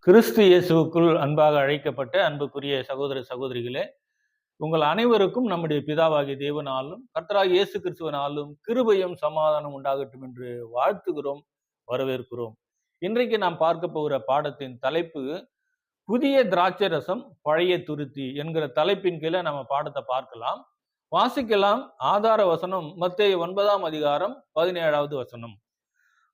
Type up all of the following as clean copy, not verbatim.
கிறிஸ்து இயேசுவுக்குள் அன்பாக அழைக்கப்பட்ட அன்புக்குரிய சகோதர சகோதரிகளே, உங்கள் அனைவருக்கும் நம்முடைய பிதாவாகிய தேவனாலும் கர்த்தராகிய இயேசு கிறிஸ்துவினாலும் கிருபையும் சமாதானம் உண்டாகட்டும் என்று வாழ்த்துகிறோம், வரவேற்கிறோம். இன்றைக்கு நாம் பார்க்க போகிற பாடத்தின் தலைப்பு புதிய திராட்சை ரசம் பழைய துருத்தி என்கிற தலைப்பின் கீழே நம்ம பாடத்தை பார்க்கலாம். வாசிக்கலாம். ஆதார வசனம் மத்தேயு 9ஆம் அதிகாரம் 17வது வசனம்.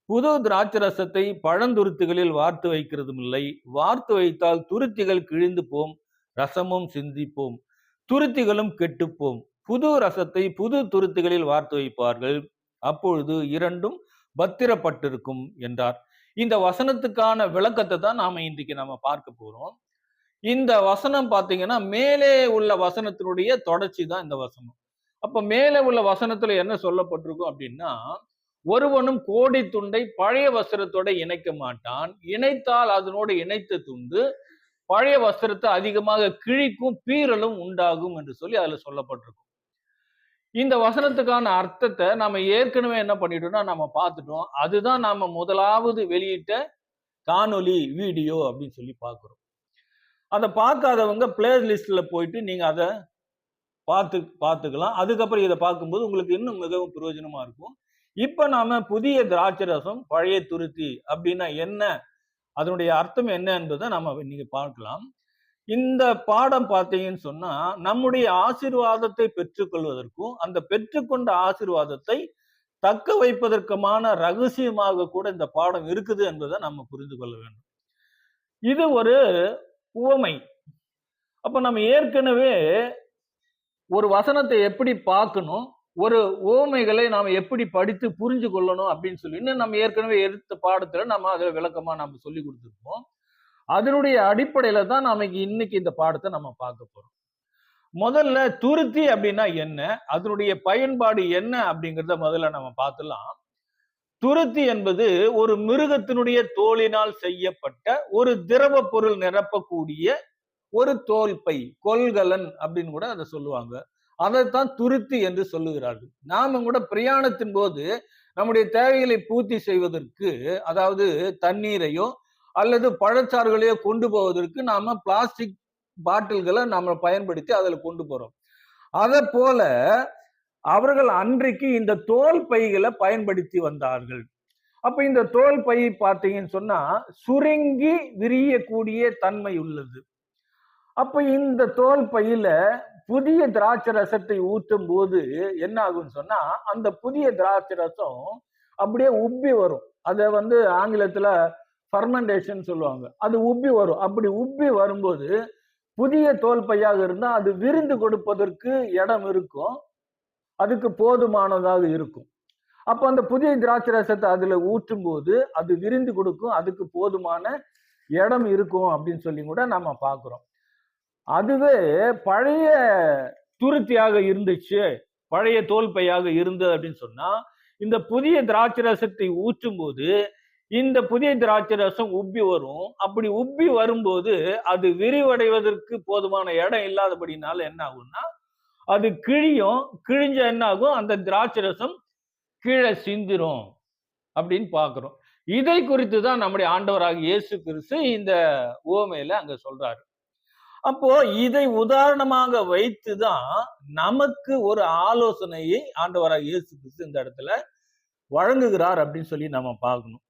புது திராட்சரசத்தை பழந்துருத்திகளில் வார்த்து வைக்கிறதும் இல்லை, வார்த்து வைத்தால் துருத்திகள் கிழிந்து போம், ரசமும் சிந்திப்போம், துருத்திகளும் கெட்டுப்போம். புது ரசத்தை புது துருத்திகளில் வார்த்து வைப்பார்கள், அப்பொழுது இரண்டும் பத்திரப்பட்டிருக்கும் என்றார். இந்த வசனத்துக்கான விளக்கத்தை தான் நாம பார்க்க போறோம். இந்த வசனம் பாத்தீங்கன்னா மேலே உள்ள வசனத்தினுடைய தொடர்ச்சி தான் இந்த வசனம். அப்ப மேலே உள்ள வசனத்துல என்ன சொல்லப்பட்டிருக்கும் அப்படின்னா, ஒருவனும் கோடி துண்டை பழைய வஸ்திரத்தோட இணைக்க மாட்டான், இணைத்தால் அதனோடு இணைத்த துண்டு பழைய வஸ்திரத்தை அதிகமாக கிழிக்கும், பீறலும் உண்டாகும் என்று சொல்லி அதுல சொல்லப்பட்டிருக்கும். இந்த வசனத்துக்கான அர்த்தத்தை நாம ஏற்கனவே என்ன பண்ணிட்டோம்னா நம்ம பார்த்துட்டோம். அதுதான் நாம முதலாவது வெளியிட்ட காணொலி வீடியோ அப்படின்னு சொல்லி பார்க்கிறோம். அதை பார்க்காதவங்க பிளே லிஸ்ட்ல போயிட்டு நீங்க அதை பார்த்துக்கலாம். அதுக்கப்புறம் இதை பார்க்கும்போது உங்களுக்கு இன்னும் மிகவும் பிரயோஜனமா இருக்கும். இப்ப நாம புதிய திராட்சை ரசம் பழைய துருத்தி அப்படின்னா என்ன, அதனுடைய அர்த்தம் என்ன என்பதை நாம இன்னைக்கு பார்க்கலாம். இந்த பாடம் பார்த்தீங்கன்னு சொன்னா நம்முடைய ஆசீர்வாதத்தை பெற்றுக்கொள்வதற்கும் அந்த பெற்றுக்கொண்ட ஆசீர்வாதத்தை தக்க வைப்பதற்குமான ரகசியமாக கூட இந்த பாடம் இருக்குது என்பதை நம்ம புரிந்து கொள்ள வேண்டும். இது ஒரு உவமை. அப்ப நம்ம ஏற்கனவே ஒரு வசனத்தை எப்படி பார்க்கணும், ஒரு உவமைகளை நாம எப்படி படித்து புரிஞ்சு கொள்ளணும் அப்படின்னு சொல்லி நம்ம ஏற்கனவே எடுத்த பாடத்துல நம்ம அதுல விளக்கமா நம்ம சொல்லி கொடுத்துருப்போம். அதனுடைய அடிப்படையில தான் நாம இன்னைக்கு இந்த பாடத்தை நம்ம பார்க்க போறோம். முதல்ல துருத்தி அப்படின்னா என்ன, அதனுடைய பயன்பாடு என்ன அப்படிங்கிறத முதல்ல நம்ம பார்த்துலாம். துருத்தி என்பது ஒரு மிருகத்தினுடைய தோலினால் செய்யப்பட்ட ஒரு திரவ பொருள் நிரப்பக்கூடிய ஒரு தோல் பை, கொள்கலன் அப்படின்னு கூட அதை சொல்லுவாங்க. அதைத்தான் துருத்தி என்று சொல்லுகிறார்கள். நாம கூட பிரயாணத்தின் போது நம்முடைய தேவைகளை பூர்த்தி செய்வதற்கு, அதாவது தண்ணீரையோ அல்லது பழச்சாறுகளையோ கொண்டு போவதற்கு நாம பிளாஸ்டிக் பாட்டில்களை நாம பயன்படுத்தி அதில் கொண்டு போறோம். அதை போல அவர்கள் அன்றைக்கு இந்த தோல் பைகளை பயன்படுத்தி வந்தார்கள். அப்ப இந்த தோல் பை பார்த்தீங்கன்னு சொன்னா சுருங்கி விரியக்கூடிய தன்மை உள்ளது. அப்ப இந்த தோல் பையில புதிய திராட்சை ரசத்தை ஊற்றும் போது என்ன ஆகும்னு சொன்னா அந்த புதிய திராட்சை ரசம் அப்படியே உப்பி வரும். அதை ஆங்கிலத்துல ஃபர்மெண்டேஷன் சொல்லுவாங்க. அது உப்பி வரும். அப்படி உப்பி வரும்போது புதிய தோல் பையாக இருந்தா அது விருந்து கொடுப்பதற்கு இடம் இருக்கும், அதுக்கு போதுமானதாக இருக்கும். அப்ப அந்த புதிய திராட்சை ரசத்தை அதுல ஊற்றும் போது அது விருந்து கொடுக்கும், அதுக்கு போதுமான இடம் இருக்கும் அப்படின்னு சொல்லி கூட நம்ம பார்க்கிறோம். அதுவே பழைய துருத்தியாக இருந்துச்சு, பழைய தோல் பையாக இருந்தது அப்படின்னு சொன்னா இந்த புதிய திராட்சை ரசத்தை ஊற்றும் போது இந்த புதிய திராட்சை ரசம் உப்பி வரும். அப்படி உப்பி வரும்போது அது விரிவடைவதற்கு போதுமான இடம் இல்லாதபடினால என்ன ஆகும்னா அது கிழியும். கிழிஞ்ச என்ன ஆகும், அந்த திராட்சை ரசம் கீழே சிந்திரும் அப்படின்னு பார்க்கிறோம். இதை குறித்து தான் நம்முடைய ஆண்டவராகிய இயேசு கிறிஸ்து இந்த உவமையில அங்க சொல்றாரு. அப்போ இதை உதாரணமாக வைத்துதான் நமக்கு ஒரு ஆலோசனையை ஆண்டவராகிய இயேசு கிறிஸ்து இந்த இடத்துல வழங்குகிறார் அப்படின்னு சொல்லி நம்ம பார்க்கணும்.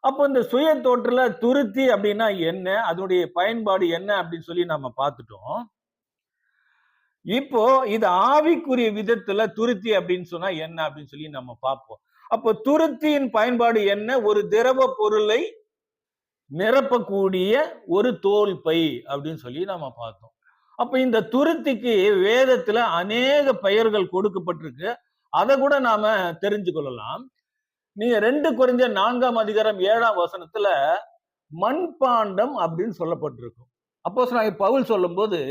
அப்போ இந்த சுய தோற்றல துருத்தி அப்படின்னா என்ன, அதனுடைய பயன்பாடு என்ன அப்படின்னு சொல்லி நம்ம பார்த்துட்டோம். இப்போ இது ஆவிக்குரிய விதத்துல துருத்தி அப்படின்னு சொன்னா என்ன அப்படின்னு சொல்லி நம்ம பார்ப்போம். அப்போ துருத்தியின் பயன்பாடு என்ன, ஒரு திரவ பொருளை நிரப்பக்கூடிய ஒரு தோல் பை அப்படின்னு சொல்லி நம்ம பார்த்தோம். அப்ப இந்த துருத்திக்கு வேதத்துல அநேக பெயர்கள் கொடுக்கப்பட்டிருக்கு. அதை கூட நாம தெரிஞ்சு கொள்ளலாம். நீங்க 2 கொரிந்தியர் 4ஆம் அதிகாரம் 7ஆம் வசனத்துல மண்பாண்டம் அப்படின்னு சொல்லப்பட்டிருக்கும். அப்போஸ்தலனாகிய பவுல் சொல்லும் போது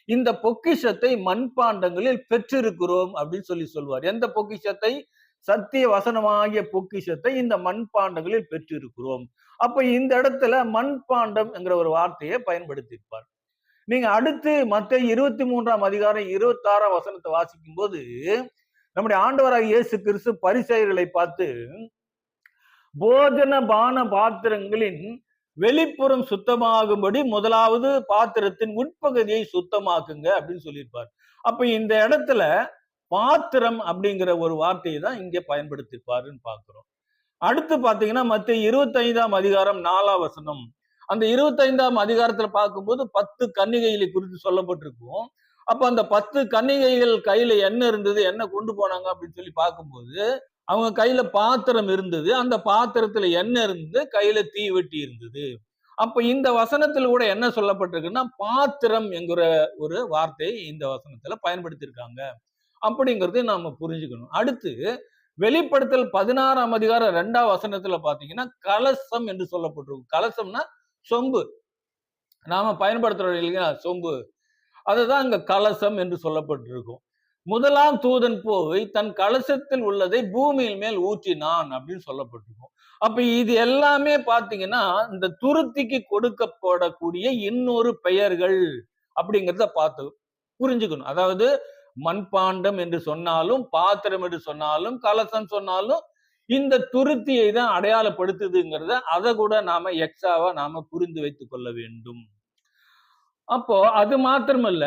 இந்த பொக்கிஷத்தை மண்பாண்டங்களில் பெற்றிருக்கிறோம் அப்படின்னு சொல்லி சொல்வார். எந்த பொக்கிஷத்தை? சத்திய வசனமாகிய பொக்கிஷத்தை இந்த மண்பாண்டங்களில் பெற்றிருக்கிறோம். அப்ப இந்த இடத்துல மண்பாண்டம் என்கிற ஒரு வார்த்தையை பயன்படுத்தியிருப்பார். நீங்க அடுத்து மத்தேயு 23ஆம் அதிகாரம் 26ஆம் வசனத்தை வாசிக்கும் போது நம்முடைய ஆண்டவராகிய இயேசு கிறிஸ்து பரிசேயர்களை பார்த்து போஜன பான பாத்திரங்களின் வெளிப்புறம் சுத்தமாகும்படி முதலாவது பாத்திரத்தின் உட்பகுதியை சுத்தமாக்குங்க அப்படின்னு சொல்லியிருப்பார். அப்ப இந்த இடத்துல பாத்திரம் அப்படிங்கிற ஒரு வார்த்தையை தான் இங்க பயன்படுத்திருப்பாருன்னு பாக்குறோம். அடுத்து பாத்தீங்கன்னா மத்திய 25ஆம் அதிகாரம் 4ஆம் வசனம். அந்த 25ஆம் அதிகாரத்துல பார்க்கும்போது 10 கன்னிகைகளை குறித்து சொல்லப்பட்டிருக்கும். அப்ப அந்த 10 கன்னிகைகள் கையில என்ன இருந்தது, என்ன கொண்டு போனாங்க அப்படின்னு சொல்லி பார்க்கும்போது அவங்க கையில பாத்திரம் இருந்தது. அந்த பாத்திரத்துல எண்ணெய் இருந்தது, கையில தீவெட்டி இருந்தது. அப்ப இந்த வசனத்துல கூட என்ன சொல்லப்பட்டிருக்குன்னா பாத்திரம் என்கிற ஒரு வார்த்தையை இந்த வசனத்துல பயன்படுத்தியிருக்காங்க அப்படிங்கறதை நாம புரிஞ்சுக்கணும். அடுத்து வெளிப்படுத்தல் 16ஆம் அதிகாரம் 2ஆம் வசனத்துல பாத்தீங்கன்னா கலசம் என்று சொல்லப்பட்டிருக்கும். கலசம்னா சொம்பு, நாம பயன்படுத்துறோம் இல்லையா சொம்பு, அதுதான் அங்க கலசம் என்று சொல்லப்பட்டிருக்கும். முதலாம் தூதன் போய் தன் கலசத்தில் உள்ளதை பூமியின் மேல் ஊற்றினான் அப்படின்னு சொல்லப்பட்டிருக்கும். அப்ப இது எல்லாமே பாத்தீங்கன்னா இந்த துருத்திக்கு கொடுக்கப்படக்கூடிய இன்னொரு பெயர்கள் அப்படிங்கிறத பார்த்து புரிஞ்சுக்கணும். அதாவது மண்பாண்டம் என்று சொன்னாலும், பாத்திரம் என்று சொன்னாலும், கலசம் சொன்னாலும் இந்த துருத்தியை தான் அடையாளப்படுத்துதுங்கிறத அதை கூட நாம எக்ஸ்ட்ராவா நாம புரிந்து வைத்துக் கொள்ள வேண்டும். அப்போ அது மாத்திரமல்ல,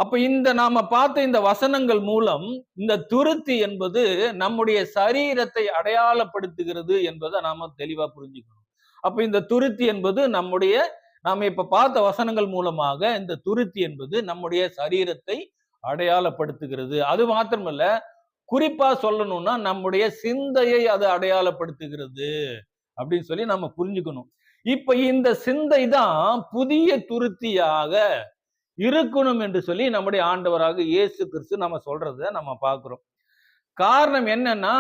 அப்ப இந்த நாம பார்த்த இந்த வசனங்கள் மூலம் இந்த துருத்தி என்பது நம்முடைய சரீரத்தை அடையாளப்படுத்துகிறது என்பதை நாம தெளிவா புரிஞ்சுக்கணும். அப்ப இந்த துருத்தி என்பது நம்முடைய, நாம இப்ப பார்த்த வசனங்கள் மூலமாக இந்த துருத்தி என்பது நம்முடைய சரீரத்தை அடையாளப்படுத்துகிறது. அது மாத்திரமல்ல, குறிப்பா சொல்லணும்னா நம்முடைய சிந்தையை அது அடையாளப்படுத்துகிறது அப்படின்னு சொல்லி நம்ம புரிஞ்சுக்கணும். இப்ப இந்த சிந்தை தான் புதிய துருத்தியாக இருக்கணும் என்று சொல்லி நம்முடைய ஆண்டவராக இயேசு கிறிஸ்து நம்ம சொல்றத நம்ம பார்க்கிறோம். காரணம் என்னன்னா,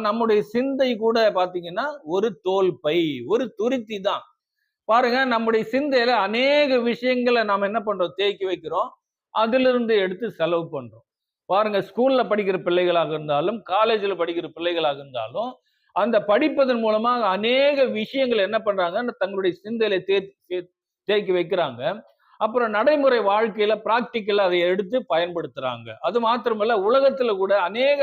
நம்முடைய சிந்தை கூட பாத்தீங்கன்னா ஒரு தோல் பை, ஒரு துருத்தி தான். பாருங்க, நம்முடைய சிந்தையில அநேக விஷயங்களை நாம என்ன பண்றோம், தேக்கி வைக்கிறோம், அதுல இருந்து எடுத்து செலவு பண்றோம். பாருங்க, ஸ்கூல்ல படிக்கிற பிள்ளைகளாக இருந்தாலும், காலேஜ்ல படிக்கிற பிள்ளைகளாக இருந்தாலும், அந்த படிப்பதன் மூலமாக அநேக விஷயங்கள் என்ன பண்றாங்க, தங்களுடைய சிந்தையில தேக்கி வைக்கிறாங்க. அப்புறம் நடைமுறை வாழ்க்கையில பிராக்டிக்கலா அதை எடுத்து பயன்படுத்துறாங்க. அது மாத்திரமல்ல, உலகத்துல கூட அநேக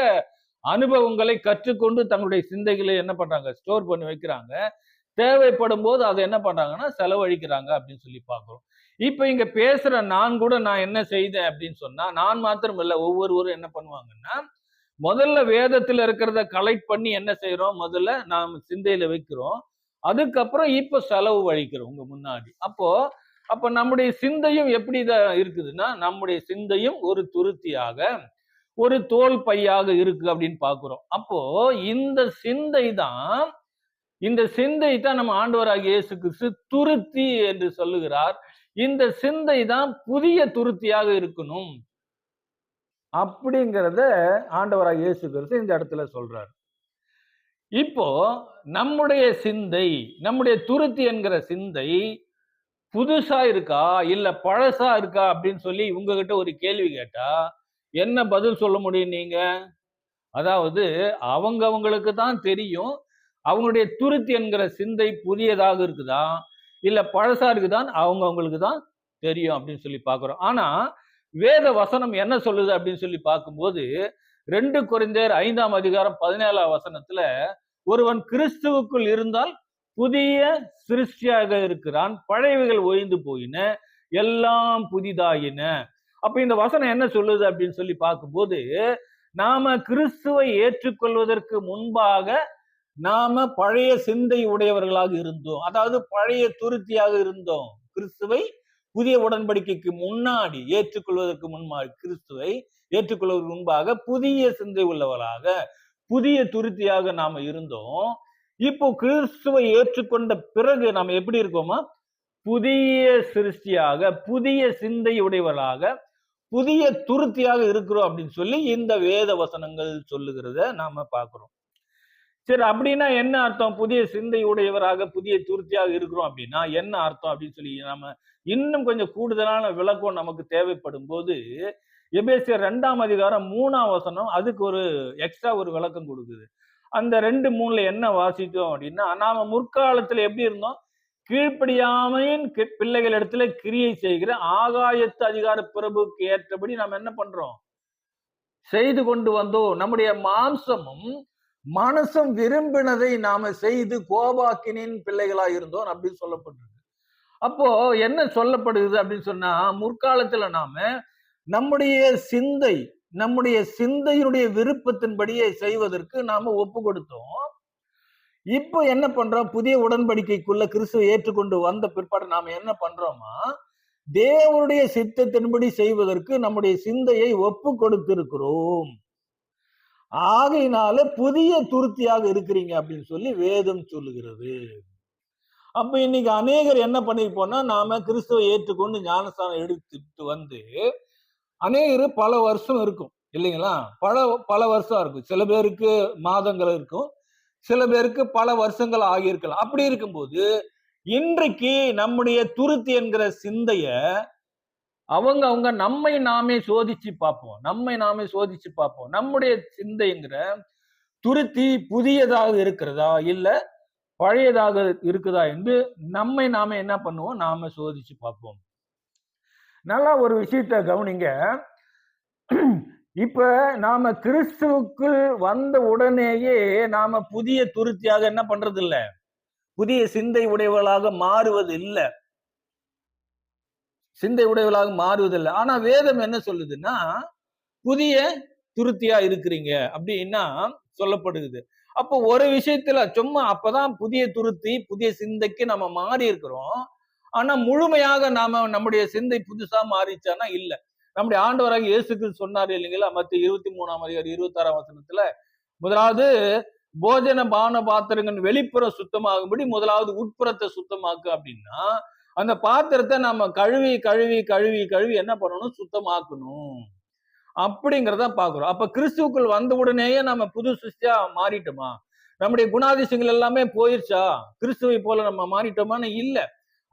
அனுபவங்களை கற்றுக்கொண்டு தங்களுடைய சிந்தைகளை என்ன பண்றாங்க, ஸ்டோர் பண்ணி வைக்கிறாங்க. தேவைப்படும் போது அதை என்ன பண்றாங்கன்னா செலவழிக்கிறாங்க அப்படின்னு சொல்லி பார்க்கிறோம். இப்ப இங்க பேசுற நான் கூட நான் என்ன செய்தேன் அப்படின்னு சொன்னா, நான் மாத்திரம் இல்ல, ஒவ்வொருவரும் என்ன பண்ணுவாங்கன்னா, முதல்ல வேதத்துல இருக்கிறத கலெக்ட் பண்ணி என்ன செய்யறோம், முதல்ல நாம் சிந்தையில வைக்கிறோம். அதுக்கப்புறம் இப்ப செலவு வழிக்கிறோம் உங்க முன்னாடி. அப்ப நம்முடைய சிந்தையும் எப்படி இருக்குதுன்னா, நம்முடைய சிந்தையும் ஒரு துருத்தியாக, ஒரு தோல் பையாக இருக்கு அப்படின்னு பாக்குறோம். அப்போ இந்த சிந்தை தான் நம்ம ஆண்டவராகிய இயேசு கிறிஸ்து துருத்தி என்று சொல்லுகிறார். இந்த சிந்தை தான் புதிய துருத்தியாக இருக்கணும் அப்படிங்கிறத ஆண்டவராகிய இயேசு கிறிஸ்து இந்த இடத்துல சொல்றார். இப்போ நம்முடைய சிந்தை, நம்முடைய துருத்தி என்கிற சிந்தை புதுசா இருக்கா இல்ல பழசா இருக்கா அப்படின்னு சொல்லி உங்ககிட்ட ஒரு கேள்வி கேட்டா என்ன பதில் சொல்ல முடியும் நீங்க? அதாவது அவங்களுக்கு தான் தெரியும் அவங்களுடைய துருத்தி என்கிற சிந்தை புதியதாக இருக்குதா இல்ல பழசா இருக்குதான் அவங்களுக்கு தான் தெரியும் அப்படின்னு சொல்லி பாக்குறோம். ஆனா வேத வசனம் என்ன சொல்லுது அப்படின்னு சொல்லி பார்க்கும்போது 2 கொரிந்தியர் 5ஆம் அதிகாரம் 17ஆம் வசனத்துல ஒருவன் கிறிஸ்துவுக்குள் இருந்தால் புதிய சிருஷ்டியாக இருக்கிறான், பழையவைகள் ஒழிந்து போயின, எல்லாம் புதிதாயின. அப்ப இந்த வசனம் என்ன சொல்லுது அப்படின்னு சொல்லி பார்க்கும்போது, நாம கிறிஸ்துவை ஏற்றுக்கொள்வதற்கு முன்பாக நாம பழைய சிந்தை உடையவர்களாக இருந்தோம், அதாவது பழைய துருத்தியாக இருந்தோம். கிறிஸ்துவை புதிய உடன்படிக்கைக்கு முன்னாடி ஏற்றுக்கொள்வதற்கு முன்பாக, கிறிஸ்துவை ஏற்றுக்கொள்வதற்கு முன்பாக புதிய சிந்தை உள்ளவர்களாக, புதிய துருத்தியாக நாம இருந்தோம். இப்போ கிறிஸ்துவை ஏற்றுக்கொண்ட பிறகு நாம எப்படி இருக்கோமா, புதிய சிருஷ்டியாக, புதிய சிந்தை உடையவர்களாக, புதிய துருத்தியாக இருக்கிறோம் அப்படின்னு சொல்லி இந்த வேத வசனங்கள் சொல்லுகிறத நாம பார்க்கிறோம். சரி, அப்படின்னா என்ன அர்த்தம்? புதிய சிந்தை உடையவராக புதிய துருத்தியாக இருக்கிறோம் அப்படின்னா என்ன அர்த்தம் அப்படின்னு சொல்லி நாம இன்னும் கொஞ்சம் கூடுதலான விளக்கம் நமக்கு தேவைப்படும் போது எபேசியர் 2ஆம் அதிகாரம் 3ஆம் வசனம் அதுக்கு ஒரு எக்ஸ்ட்ரா ஒரு விளக்கம் கொடுக்குது. அந்த 2:3 என்ன வாசித்தோம் அப்படின்னா, நாம முற்காலத்துல எப்படி இருந்தோம், கீழ்ப்படியாமையின் பிள்ளைகள் இடத்துல கிரியை செய்கிற ஆகாயத்து அதிகார பிரபுக்கு ஏற்றபடி நாம் என்ன பண்றோம், செய்து கொண்டு வந்தோம். நம்முடைய மாம்சமும் மனசும் விரும்பினதை நாம செய்து கோபாக்கினின் பிள்ளைகளா இருந்தோம் அப்படின்னு சொல்லப்பட்டிருக்கு. அப்போ என்ன சொல்லப்படுது அப்படின்னு சொன்னா, முற்காலத்துல நாம நம்முடைய சிந்தை நம்முடைய சிந்தையினுடைய விருப்பத்தின்படியே செய்வதற்கு நாம ஒப்பு கொடுத்தோம். இப்போ என்ன பண்றோம்? புதிய உடன்படிக்கைக்குள்ள கிறிஸ்துவை ஏற்றுக்கொண்டு வந்த பிற்பாடு நாம என்ன பண்றோமா, தேவனுடைய சித்தத்தின்படி செய்வதற்கு நம்முடைய சிந்தையை ஒப்பு கொடுத்திருக்கிறோம். ஆகையினால புதிய துருத்தியாக இருக்கிறீங்க அப்படின்னு சொல்லி வேதம் சொல்லுகிறது. அப்ப இன்னைக்கு அநேகர் என்ன பண்ணிருப்போம்னா, நாம கிறிஸ்துவை ஏற்றுக்கொண்டு ஞானஸ்தானம் எடுத்துட்டு வந்து அநேகர் பல வருஷம் இருக்கும் இல்லைங்களா? பல பல வருஷம் இருக்கும். சில பேருக்கு மாதங்கள் இருக்கும், சில பேருக்கு பல வருஷங்கள் ஆகியிருக்கலாம். அப்படி இருக்கும்போது இன்றைக்கு நம்முடைய துருத்தி என்கிற சிந்தைய அவங்க நம்மை நாமே சோதிச்சு பார்ப்போம். நம்முடைய சிந்தைங்கிற துருத்தி புதியதாக இருக்கிறதா இல்ல பழையதாக இருக்குதா என்று நம்மை நாம என்ன பண்ணுவோம்? நாம சோதிச்சு பார்ப்போம். நல்லா ஒரு விஷயத்த கவனிங்க. இப்ப நாம கிறிஸ்துவுக்குள் வந்த உடனேயே நாம புதிய துருத்தியாக என்ன பண்றது இல்ல, புதிய சிந்தை உடையவர்களாக மாறுவது இல்ல. சிந்தை உடையவர்களாக மாறுவதில்லை. ஆனா வேதம் என்ன சொல்லுதுன்னா, புதிய துருத்தியா இருக்கிறீங்க அப்படின்னா சொல்லப்படுது. அப்போ ஒரு விஷயத்துல சும்மா அப்பதான் புதிய துருத்தி, புதிய சிந்தைக்கு நம்ம மாறி இருக்கிறோம். ஆனா முழுமையாக நாம நம்முடைய சிந்தை புதுசா மாறிச்சானா இல்ல. நம்முடைய ஆண்டவராக இயேசு கிறிஸ்து சொன்னாரு இல்லைங்களா? மத்திய 23ஆம் அதிகாரம் 26ஆம் வசனத்துல, முதலாவது போஜன பான பாத்திரங்கள் வெளிப்புற சுத்தமாகும்படி முதலாவது உட்புறத்தை சுத்தமாக்கு அப்படின்னா, அந்த பாத்திரத்தை நம்ம கழுவி கழுவி கழுவி கழுவி என்ன பண்ணணும்? சுத்தமாக்கணும் அப்படிங்கிறத பாக்குறோம். அப்ப கிறிஸ்துவுக்குள் வந்த உடனேயே நம்ம புது சிருஷ்டியா மாறிட்டோமா? நம்முடைய குணாதிசயங்கள் எல்லாமே போயிருச்சா? கிறிஸ்துவை போல நம்ம மாறிட்டோமான்னு இல்ல.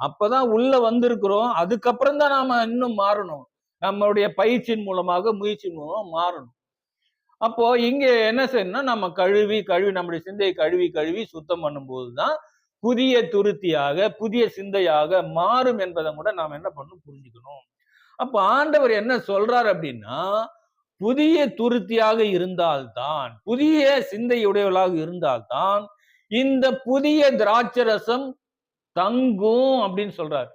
அப்பதான் உள்ள வந்திருக்கிறோம். அதுக்கப்புறம் தான் நாம இன்னும் மாறணும். நம்மளுடைய பயிற்சியின் மூலமாக, முயற்சி மூலம் மாறணும். அப்போ இங்க என்ன செய்யணும்னா, நம்ம கழுவி கழுவி நம்முடைய சிந்தையை கழுவி கழுவி சுத்தம் பண்ணும்போதுதான் புதிய துருத்தியாக, புதிய சிந்தையாக மாறும் என்பதை கூட நாம் என்ன பண்ணணும்? புரிஞ்சுக்கணும். அப்ப ஆண்டவர் என்ன சொல்றார் அப்படின்னா, புதிய துருத்தியாக இருந்தால்தான், புதிய சிந்தையுடையவர்களாக இருந்தால்தான் இந்த புதிய திராட்சரசம் தங்கும் அப்படின்னு சொல்றாரு.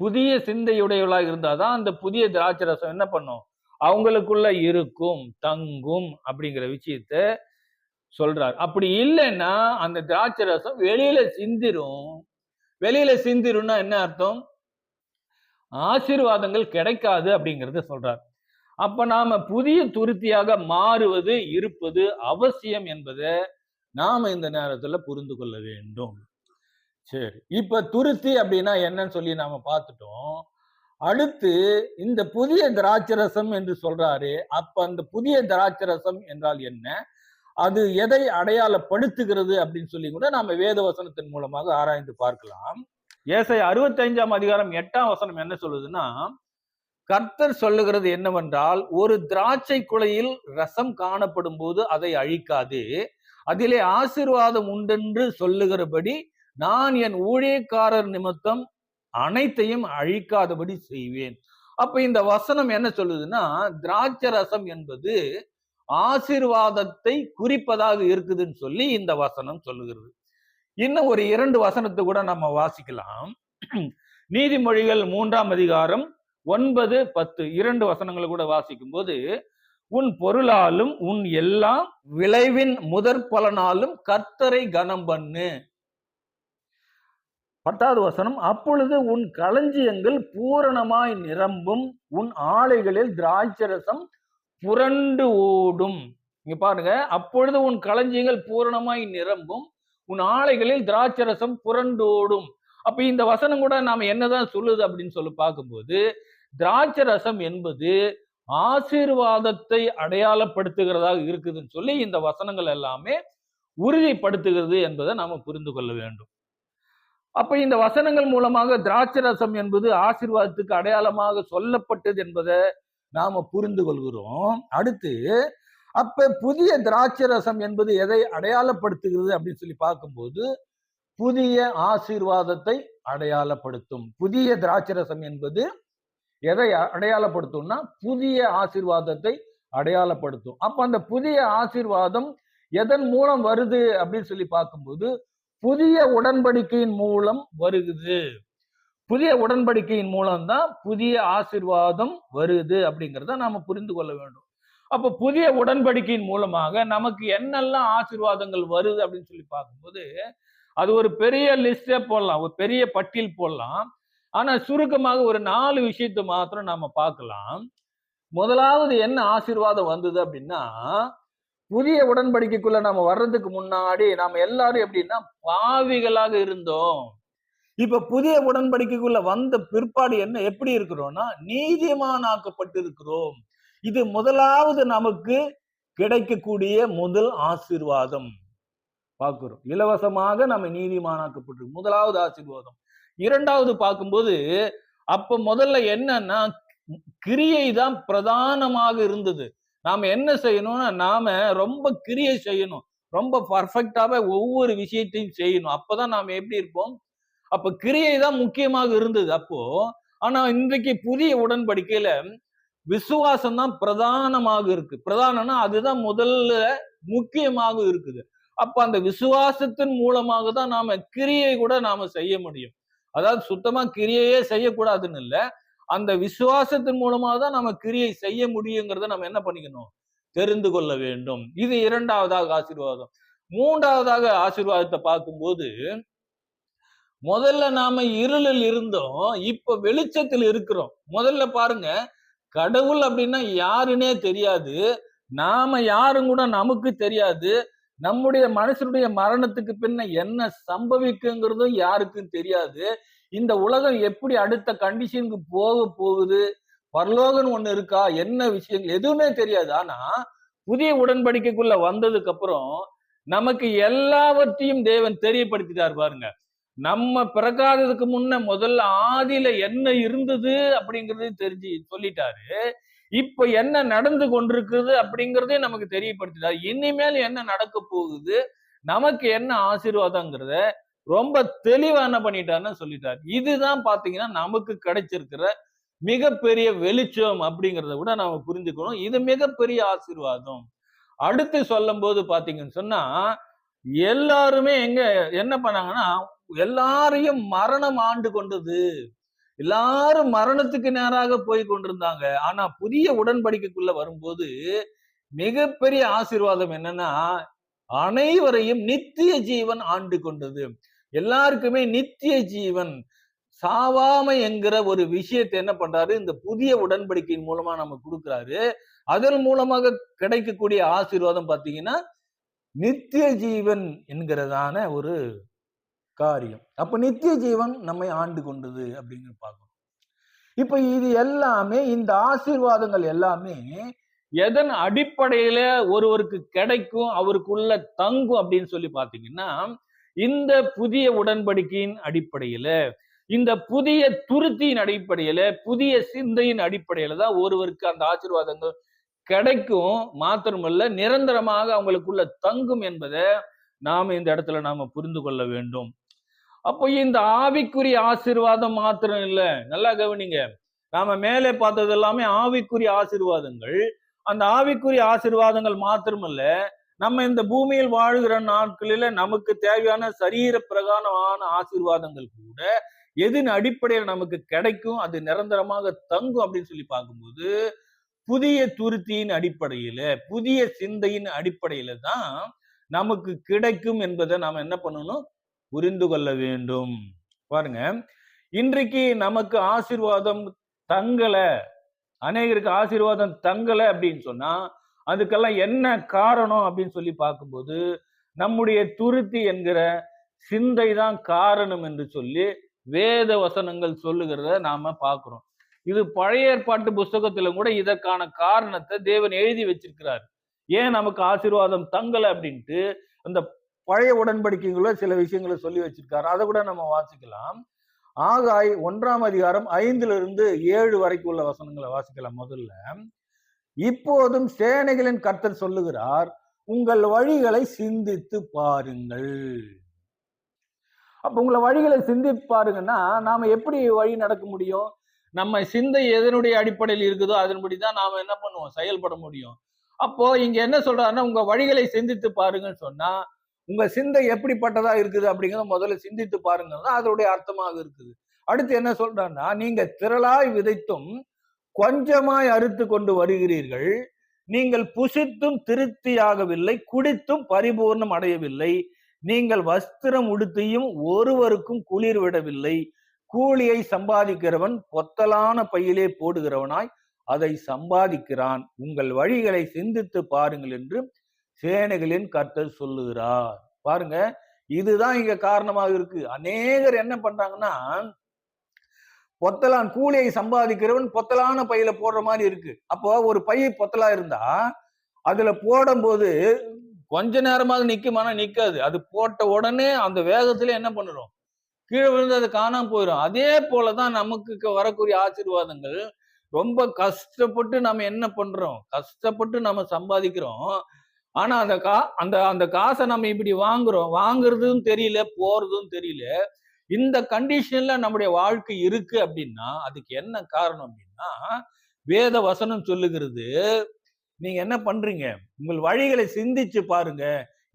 புதிய சிந்தையுடையவர்களாக இருந்தாதான் அந்த புதிய திராட்சரசம் என்ன பண்ணும்? அவங்களுக்குள்ள இருக்கும், தங்கும் அப்படிங்கிற விஷயத்த சொல்றார். அப்படி இல்லைன்னா அந்த திராட்சை ரசம் வெளியில சிந்திரும். வெளியில சிந்திரும்னா என்ன அர்த்தம்? ஆசீர்வாதங்கள் கிடைக்காது அப்படிங்கறத சொல்றார். அப்ப நாம புதிய துருத்தியாக மாறுவது இருப்பது அவசியம் என்பதை நாம இந்த நேரத்துல புரிந்து கொள்ள வேண்டும். சரி, இப்ப துருத்தி அப்படின்னா என்னன்னு சொல்லி நாம பார்த்துட்டோம். அடுத்து இந்த புதிய திராட்சரசம் என்று சொல்றாரு. அப்ப அந்த புதிய திராட்சரசம் என்றால் என்ன? அது எதை அடையாளப்படுத்துகிறது அப்படின்னு சொல்லி கூட நாம வேத வசனத்தின் மூலமாக ஆராய்ந்து பார்க்கலாம். ஏசாயா 65ஆம் அதிகாரம் 8ஆம் வசனம் என்ன சொல்லுதுன்னா, கர்த்தர் சொல்லுகிறது என்னவென்றால், ஒரு திராட்சை குலையில் ரசம் காணப்படும் போது அதை அழிக்காதே, அதிலே ஆசீர்வாதம் உண்டென்று சொல்லுகிறபடி நான் என் ஊழியக்காரர் நிமித்தம் அனைத்தையும் அழிக்காதபடி செய்வேன். அப்ப இந்த வசனம் என்ன சொல்லுதுன்னா, திராட்சை ரசம் என்பது ஆசீர்வாதத்தை குறிப்பதாக இருக்குதுன்னு சொல்லி இந்த வசனம் சொல்லுகிறது. இன்னும் ஒரு 2 வசனத்தை கூட நம்ம வாசிக்கலாம். நீதிமொழிகள் 3ஆம் அதிகாரம் 9, 10 2 வசனங்களை கூட வாசிக்கும் போது, உன் பொருளாலும் உன் எல்லா விளைவின் முதற் பலனாலும் கர்த்தரை கனம் பண்ணு. 10வது வசனம், அப்பொழுது உன் களஞ்சியங்கள் பூரணமாய் நிரம்பும், உன் ஆலைகளில் திராட்சரசம் புரண்டு ஓடும். இங்க பாருங்க, அப்பொழுது உன் களஞ்சியங்கள் பூரணமாய் நிரம்பும், உன் ஆலைகளில் திராட்சரசம் புரண்டு ஓடும். அப்ப இந்த வசனம் கூட நாம என்னதான் சொல்லுது அப்படின்னு சொல்லி பார்க்கும்போது, திராட்சரசம் என்பது ஆசீர்வாதத்தை அடையாளப்படுத்துகிறதாக இருக்குதுன்னு சொல்லி இந்த வசனங்கள் எல்லாமே உறுதிப்படுத்துகிறது என்பதை நாம புரிந்து கொள்ள வேண்டும். அப்ப இந்த வசனங்கள் மூலமாக திராட்சரசம் என்பது ஆசீர்வாதத்துக்கு அடையாளமாக சொல்லப்பட்டது என்பதை நாம புரிந்து கொள்கிறோம். அடுத்து, அப்ப புதிய திராட்சரசம் என்பது எதை அடையாளப்படுத்துகிறது அப்படின்னு சொல்லி பார்க்கும்போது, புதிய ஆசீர்வாதத்தை அடையாளப்படுத்தும். புதிய திராட்சரசம் என்பது எதை அடையாளப்படுத்தும்னா, புதிய ஆசீர்வாதத்தை அடையாளப்படுத்தும். அப்ப அந்த புதிய ஆசீர்வாதம் எதன் மூலம் வருது அப்படின்னு சொல்லி பார்க்கும்போது, புதிய உடன்படிக்கையின் மூலம் வருகிறது. புதிய உடன்படிக்கையின் மூலம்தான் புதிய ஆசீர்வாதம் வருது அப்படிங்கிறத நாம புரிந்து கொள்ள வேண்டும். அப்ப புதிய உடன்படிக்கையின் மூலமாக நமக்கு என்னெல்லாம் ஆசீர்வாதங்கள் வருது அப்படின்னு சொல்லி பார்க்கும்போது அது ஒரு பெரிய லிஸ்டே போடலாம், ஒரு பெரிய பட்டியல் போடலாம். ஆனா சுருக்கமாக ஒரு 4 விஷயத்தை மாத்திரம் நாம பார்க்கலாம். முதலாவது என்ன ஆசீர்வாதம் வந்தது அப்படின்னா, புதிய உடன்படிக்கைக்குள்ள நாம வர்றதுக்கு முன்னாடி நாம எல்லாரும் எப்படின்னா பாவிகளாக இருந்தோம். இப்ப புதிய உடன்படிக்கைக்குள்ள வந்த பிற்பாடு என்ன எப்படி இருக்கிறோம்னா நீதிமானாக்கப்பட்டு இருக்கிறோம். இது முதலாவது நமக்கு கிடைக்கக்கூடிய முதல் ஆசீர்வாதம் பார்க்கிறோம். இலவசமாக நம்ம நீதிமானாக்கப்பட்டு முதலாவது ஆசீர்வாதம். இரண்டாவது பார்க்கும்போது அப்ப முதல்ல என்னன்னா கிரியை தான் பிரதானமாக இருந்தது. நாம என்ன செய்யணும்னா நாம ரொம்ப கிரியை செய்யணும், ரொம்ப பர்ஃபெக்டாவே ஒவ்வொரு விஷயத்தையும் செய்யணும். அப்பதான் நாம எப்படி இருப்போம், அப்ப கிரியை தான் முக்கியமாக இருந்தது அப்போ. ஆனா இன்றைக்கு புதிய உடன்படிக்கையில விசுவாசம் தான் பிரதானமாக இருக்கு. பிரதானம்னா அதுதான் முதல்ல முக்கியமாக இருக்குது. அப்ப அந்த விசுவாசத்தின் மூலமாக தான் நாம கிரியை கூட நாம செய்ய முடியும். அதாவது சுத்தமா கிரியையே செய்யக்கூடாதுன்னு இல்ல, அந்த விசுவாசத்தின் மூலமாக தான் நம்ம கிரியை செய்ய முடியுங்கிறத நம்ம என்ன பண்ணிக்கணும், தெரிந்து கொள்ள வேண்டும். இது இரண்டாவதாக ஆசீர்வாதம். மூன்றாவதாக ஆசீர்வாதத்தை பார்க்கும்போது முதல்ல நாம இருளில் இருந்தோம், இப்ப வெளிச்சத்தில் இருக்கிறோம். முதல்ல பாருங்க, கடவுள் அப்படின்னா யாருன்னே தெரியாது, நாம யாரும் கூட நமக்கு தெரியாது, நம்முடைய மனுஷனுடைய மரணத்துக்கு பின்ன என்ன சம்பவிக்குங்கிறதும் யாருக்கும் தெரியாது. இந்த உலகம் எப்படி அடுத்த கண்டிஷனுக்கு போக போகுது, பரலோகம் ஒண்ணு இருக்கா, என்ன விஷயங்கள் எதுவுமே தெரியாது. ஆனா புதிய உடன்படிக்கைக்குள்ள வந்ததுக்கு அப்புறம் நமக்கு எல்லாவற்றையும் தேவன் தெரியப்படுத்திட்டார் பாருங்க. நம்ம பிறக்காததுக்கு முன்ன முதல்ல ஆதியில என்ன இருந்தது அப்படிங்கறது தெரிஞ்சு சொல்லிட்டாரு. இப்ப என்ன நடந்து கொண்டிருக்குது அப்படிங்கறதே நமக்கு தெரியப்படுத்திட்டாரு. இனிமேல் என்ன நடக்க போகுது, நமக்கு என்ன ஆசீர்வாதங்கிறத ரொம்ப தெளிவா என்ன பண்ணிட்டாருன்னு சொல்லிட்டாரு. இதுதான் பாத்தீங்கன்னா நமக்கு கிடைச்சிருக்கிற மிகப்பெரிய வெளிச்சம் அப்படிங்கிறத கூட நாம புரிஞ்சுக்கணும். இது மிகப்பெரிய ஆசீர்வாதம். அடுத்து சொல்லும் போது பாத்தீங்கன்னு சொன்னா எல்லாருமே எங்க என்ன பண்ணாங்கன்னா எல்லாரையும் மரணம் ஆண்டு கொண்டது. எல்லாரும் மரணத்துக்கு நேராக போய் கொண்டிருந்தாங்க. ஆனா புதிய உடன்படிக்கைக்குள்ள வரும்போது மிகப்பெரிய ஆசீர்வாதம் என்னன்னா அனைவரையும் நித்திய ஜீவன் ஆண்டு கொண்டது. எல்லாருக்குமே நித்திய ஜீவன், சாவாமை என்கிற ஒரு விஷயத்தை என்ன பண்றாரு இந்த புதிய உடன்படிக்கையின் மூலமா நம்ம கொடுக்கிறாரு. அதன் மூலமாக கிடைக்கக்கூடிய ஆசீர்வாதம் பாத்தீங்கன்னா நித்திய ஜீவன் என்கிறதான ஒரு காரியம். அப்ப நித்திய ஜீவன் நம்மை ஆண்டு கொண்டது அப்படிங்கிற பார்க்கணும். இப்ப இது எல்லாமே இந்த ஆசீர்வாதங்கள் எல்லாமே எதன் அடிப்படையில ஒருவருக்கு கிடைக்கும், அவருக்குள்ள தங்கும் அப்படின்னு சொல்லி பாத்தீங்கன்னா இந்த புதிய உடன்படிக்கையின் அடிப்படையில, இந்த புதிய துருத்தியின் அடிப்படையில, புதிய சிந்தையின் அடிப்படையில தான் ஒருவருக்கு அந்த ஆசீர்வாதங்கள் கிடைக்கும். மாத்திரமல்ல நிரந்தரமாக அவங்களுக்குள்ள தங்கும் என்பதை நாம இந்த இடத்துல நாம புரிந்து கொள்ள வேண்டும். அப்போ இந்த ஆவிக்குரிய ஆசீர்வாதம் மாத்திரம் இல்ல, நல்லா கவனிங்க. நாம மேலே பார்த்தது எல்லாமே ஆவிக்குரிய ஆசீர்வாதங்கள். அந்த ஆவிக்குரிய ஆசீர்வாதங்கள் மாத்திரமல்ல, நம்ம இந்த பூமியில் வாழ்கிற நாட்களில நமக்கு தேவையான சரீர பிரகாரமான ஆசீர்வாதங்கள் கூட எதின் அடிப்படையில் நமக்கு கிடைக்கும், அது நிரந்தரமாக தங்கும் அப்படின்னு சொல்லி பார்க்கும்போது புதிய துருத்தியின் அடிப்படையில, புதிய சிந்தையின் அடிப்படையில தான் நமக்கு கிடைக்கும் என்பதை நாம என்ன பண்ணணும், புரிந்து கொள்ள வேண்டும். பாருங்க, இன்றைக்கு நமக்கு ஆசீர்வாதம் தங்கல, அநேகருக்கு ஆசீர்வாதம் தங்கல அப்படின்னு சொன்னா அதுக்கெல்லாம் என்ன காரணம் அப்படின்னு சொல்லி பார்க்கும்போது நம்முடைய துருத்தி என்கிற சிந்தை தான் காரணம் என்று சொல்லி வேத வசனங்கள் சொல்லுகிறத நாம பார்க்கிறோம். இது பழைய ஏற்பாட்டு புஸ்தகத்துல கூட இதற்கான காரணத்தை தேவன் எழுதி வச்சிருக்கிறார். ஏன் நமக்கு ஆசீர்வாதம் தங்கல அப்படின்ட்டு அந்த பழைய உடன்படிக்கைக்குள்ள சில விஷயங்களை சொல்லி வச்சிருக்காரு. அதை கூட நம்ம வாசிக்கலாம். ஆகாய் 1ஆம் அதிகாரம் 5-7 வரைக்கும் உள்ள வசனங்களை வாசிக்கலாம். முதல்ல, இப்போதும் சேனைகளின் கர்த்தர் சொல்லுகிறார், உங்கள் வழிகளை சிந்தித்து பாருங்கள். அப்ப உங்களை வழிகளை சிந்தித்து பாருங்கன்னா நாம எப்படி வழி நடக்க முடியும்? நம்ம சிந்தை எதனுடைய அடிப்படையில் இருக்குதோ அதன்படிதான் நாம என்ன பண்ணுவோம், செயல்பட முடியும். அப்போ இங்க என்ன சொல்றாருன்னா உங்க வழிகளை சிந்தித்து பாருங்கன்னு சொன்னா உங்க சிந்தை எப்படிப்பட்டதா இருக்குது அப்படிங்கிறத முதல்ல சிந்தித்து பாருங்க தான் அதோடைய அர்த்தமாக இருக்குது. அடுத்து என்ன சொல்றான்னா, நீங்க திரளாய் விதைத்தும் கொஞ்சமாய் அறுத்து கொண்டு வருகிறீர்கள். நீங்கள் புசித்தும் திருப்தியாகவில்லை, குடித்தும் பரிபூர்ணம் அடையவில்லை. நீங்கள் வஸ்திரம் உடுத்தியும் ஒருவருக்கும் குளிர் விடவில்லை. கூலியை சம்பாதிக்கிறவன் பொத்தலான பையிலே போடுகிறவனாய் அதை சம்பாதிக்கிறான். உங்கள் வழிகளை சிந்தித்து பாருங்கள் என்று சேனைகளின் கர்த்தர் சொல்லுகிறார். பாருங்க, இதுதான் இங்க காரணமாக இருக்கு. அநேகர் என்ன பண்றாங்கன்னா, பொத்தலான் கூலியை சம்பாதிக்கிறவன் பொத்தலான பையில போடுற மாதிரி இருக்கு. அப்போ ஒரு பை பொத்தலா இருந்தா அதுல போடும் போது கொஞ்ச நேரமாக நிக்குமானா நிக்காது. அது போட்ட உடனே அந்த வேகத்துல என்ன பண்ணுறோம், கீழே விழுந்து அது காணாம போயிடும். அதே போலதான் நமக்கு வரக்கூடிய ஆசீர்வாதங்கள். ரொம்ப கஷ்டப்பட்டு நம்ம என்ன பண்றோம், கஷ்டப்பட்டு நம்ம சம்பாதிக்கிறோம். ஆனா அந்த அந்த காசை நம்ம இப்படி வாங்குறோம், வாங்குறதும் தெரியல, போறதும் தெரியல. இந்த கண்டிஷன்ல நம்முடைய வாழ்க்கை இருக்கு அப்படின்னா அதுக்கு என்ன காரணம் அப்படின்னா, வேத வசனம் சொல்லுகிறது, நீங்க என்ன பண்றீங்க, உங்கள் வழிகளை சிந்திச்சு பாருங்க,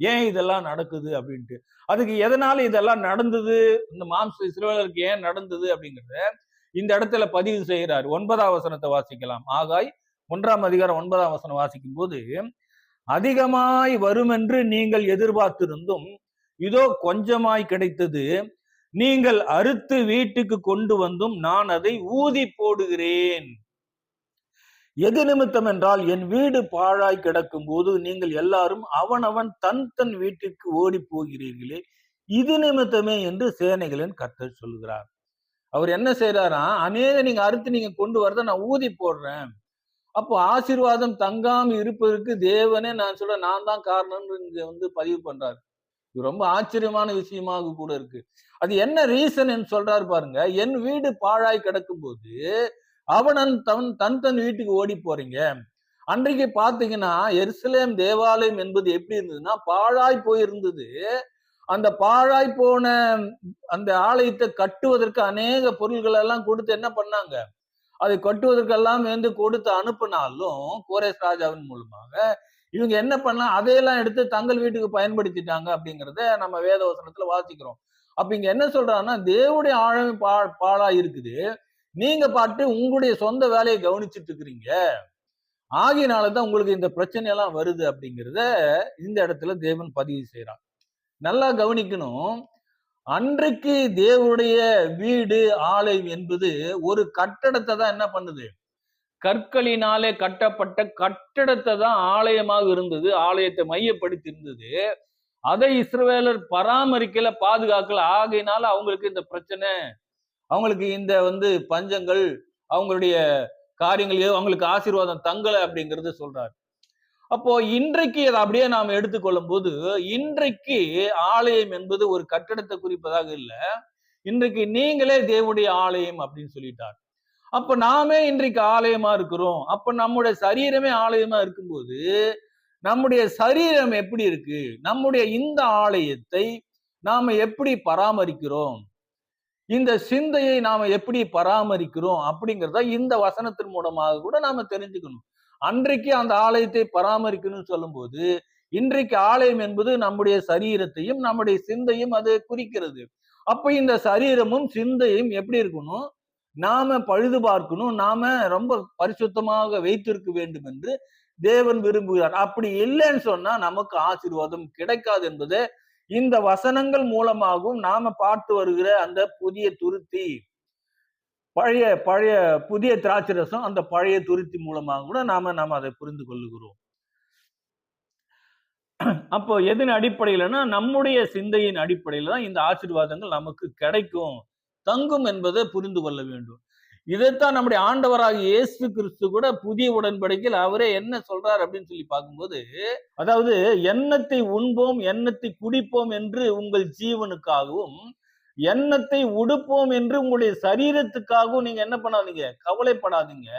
ஏன் இதெல்லாம் நடக்குது அப்படின்ட்டு. அதுக்கு எதனால இதெல்லாம் நடந்தது, இந்த மாம்ச இஸ்ரவேலருக்கு ஏன் நடந்தது அப்படிங்கிறத இந்த இடத்துல பதிவு செய்கிறார். 9ஆம் வசனத்தை வாசிக்கலாம். ஆகாய் 1ஆம் அதிகாரம் 9ஆம் வசனம் வாசிக்கும் போது, அதிகமாய் வரும் என்று நீங்கள் எதிர்பார்த்திருந்தும் இதோ கொஞ்சமாய் கிடைத்தது. நீங்கள் அறுத்து வீட்டுக்கு கொண்டு வந்தும் நான் அதை ஊதி போடுகிறேன். எது நிமித்தம் என்றால், என் வீடு பாழாய் கிடக்கும் போது நீங்கள் எல்லாரும் அவனவன் தன் தன் வீட்டிற்கு ஓடி போகிறீர்களே, இது நிமித்தமே என்று சேனைகளின் கர்த்தர் சொல்லுகிறார். அவர் என்ன செய்யறாரா, அநேக நீங்க அறுத்து நீங்க கொண்டு வரத நான் ஊதி போடுறேன். அப்போ ஆசீர்வாதம் தங்காம இருப்பதற்கு தேவனே நான் நான் தான் காரணம்னு இங்க பதிவு பண்றாரு. இது ரொம்ப ஆச்சரியமான விஷயமாக கூட இருக்கு. அது என்ன ரீசன் சொல்றாரு பாருங்க. என் வீடு பாழாய் கிடக்கும் போது அவனன் தன் தன் வீட்டுக்கு ஓடி போறீங்க. அன்றைக்கு பாத்தீங்கன்னா எருசலேம் தேவாலயம் என்பது எப்படி இருந்ததுன்னா பாழாய் போயிருந்தது. அந்த பாழாய் போன அந்த ஆலயத்தை கட்டுவதற்கு அநேக பொருள்கள் எல்லாம் கொடுத்து என்ன பண்ணாங்க, அதை கட்டுவதற்கெல்லாம் கொடுத்து அனுப்பினாலும் கோரேஸ் ராஜாவின் மூலமாக இவங்க என்ன பண்ணலாம், அதையெல்லாம் எடுத்து தங்கள் வீட்டுக்கு பயன்படுத்திட்டாங்க அப்படிங்கிறத நம்ம வேதவசனத்துல வாசிக்கிறோம். அப்ப இங்க என்ன சொல்றாங்கன்னா, தேவனுடைய ஆழம் பாழா இருக்குது, நீங்க பாட்டு உங்களுடைய சொந்த வேலையை கவனிச்சுட்டு இருக்கிறீங்க, ஆகினாலதான் உங்களுக்கு இந்த பிரச்சனை எல்லாம் வருது அப்படிங்கிறத இந்த இடத்துல தேவன் பதிவு செய்யறான். நல்லா கவனிக்கணும். அன்றைக்கு தேவனுடைய வீடு ஆலயம் என்பது ஒரு கட்டடத்தை தான் என்ன பண்ணுது, கற்களினாலே கட்டப்பட்ட கட்டடத்தை தான் ஆலயமாக இருந்தது, ஆலயத்தை மையப்படுத்தி இருந்தது. அதை இஸ்ரவேலர் பராமரிக்கல, பாதுகாக்கல. ஆகையினால அவங்களுக்கு இந்த பிரச்சனை, அவங்களுக்கு இந்த பஞ்சங்கள், அவங்களுடைய காரியங்கள், அவங்களுக்கு ஆசீர்வாதம் தங்கலை அப்படிங்கிறது சொல்றாரு. அப்போ இன்றைக்கு அதை அப்படியே நாம் எடுத்துக்கொள்ளும் போது, இன்றைக்கு ஆலயம் என்பது ஒரு கட்டடத்தை குறிப்பதாக இல்லை, இன்றைக்கு நீங்களே தேவனுடைய ஆலயம் அப்படின்னு சொல்லிட்டார். அப்ப நாமே இன்றைக்கு ஆலயமா இருக்கிறோம். அப்ப நம்முடைய சரீரமே ஆலயமா இருக்கும்போது நம்முடைய சரீரம் எப்படி இருக்கு, நம்முடைய இந்த ஆலயத்தை நாம எப்படி பராமரிக்கிறோம், இந்த சிந்தையை நாம எப்படி பராமரிக்கிறோம் அப்படிங்கிறத இந்த வசனத்தின் மூலமாக கூட நாம தெரிஞ்சுக்கணும். அன்றைக்கு அந்த ஆலயத்தை பராமரிக்கணும்னு சொல்லும் போது, இன்றைக்கு ஆலயம் என்பது நம்முடைய சரீரத்தையும் நம்முடைய சிந்தையும் அது குறிக்கிறது. அப்ப இந்த சரீரமும் சிந்தையும் எப்படி இருக்கணும், நாம பழுது பார்க்கணும், நாம ரொம்ப பரிசுத்தமாக வைத்திருக்க வேண்டும் என்று தேவன் விரும்புகிறார். அப்படி இல்லைன்னு சொன்னா நமக்கு ஆசீர்வாதம் கிடைக்காது என்பதை இந்த வசனங்கள் மூலமாகவும் நாம பார்த்து வருகிற அந்த புதிய துருத்தி, பழைய பழைய புதிய திராட்சை ரசம், அந்த பழைய துருத்தி மூலமாக கூட நாம அதை புரிந்து கொள்ளுகிறோம். அப்போ எதன் அடிப்படையிலன்னா நம்முடைய சிந்தையின் அடிப்படையில தான் இந்த ஆசீர்வாதங்கள் நமக்கு கிடைக்கும், தங்கும் என்பதை புரிந்து கொள்ள வேண்டும். இதைத்தான் நம்முடைய ஆண்டவராக இயேசு கிறிஸ்து கூட புதிய உடன்படிக்கையில் அவரே என்ன சொல்றார் அப்படின்னு சொல்லி பார்க்கும்போது, அதாவது எண்ணத்தை உண்போம் எண்ணத்தை குடிப்போம் என்று உங்கள் ஜீவனுக்காகவும் எண்ணத்தை உடுப்போம் என்று உங்களுடைய சரீரத்துக்காகவும் நீங்க என்ன பண்ணாதீங்க, கவலைப்படாதீங்க.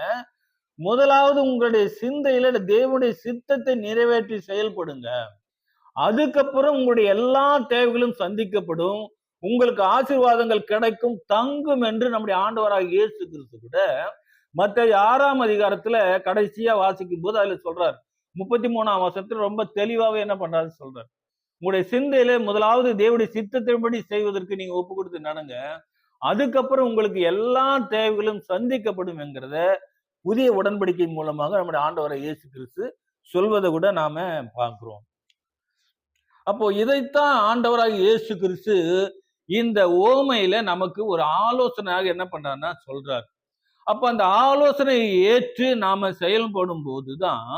முதலாவது உங்களுடைய சிந்தையில தேவனுடைய சித்தத்தை நிறைவேற்றி செயல்படுங்க. அதுக்கப்புறம் உங்களுடைய எல்லா தேவைகளும் சந்திக்கப்படும், உங்களுக்கு ஆசீர்வாதங்கள் கிடைக்கும், தங்கும் என்று நம்முடைய ஆண்டவராக இயேசு கிறிஸ்து கூட மத்தேயு 6ஆம் அதிகாரத்துல கடைசியா வாசிக்கும் போது அதுல சொல்றாரு, 33ஆம் வசனத்துல ரொம்ப தெளிவாவே என்ன பண்றாரு சொல்றாரு, உங்களுடைய சிந்தையில முதலாவது தேவனுடைய சித்தத்தின்படி செய்வதற்கு நீங்க ஒப்பு கொடுத்து நடங்க. அதுக்கப்புறம் உங்களுக்கு எல்லா தேவைகளும் சந்திக்கப்படும் என்கிறத புதிய உடன்படிக்கை மூலமாக நம்முடைய ஆண்டவரை இயேசு கிறிஸ்து சொல்வதை கூட நாம பார்க்கிறோம். அப்போ இதைத்தான் ஆண்டவராக இயேசு கிறிஸ்து இந்த ஓமையில நமக்கு ஒரு ஆலோசனையாக என்ன பண்றாருன்னா சொல்றாரு. அப்ப அந்த ஆலோசனையை ஏற்று நாம செயல்படும் போதுதான்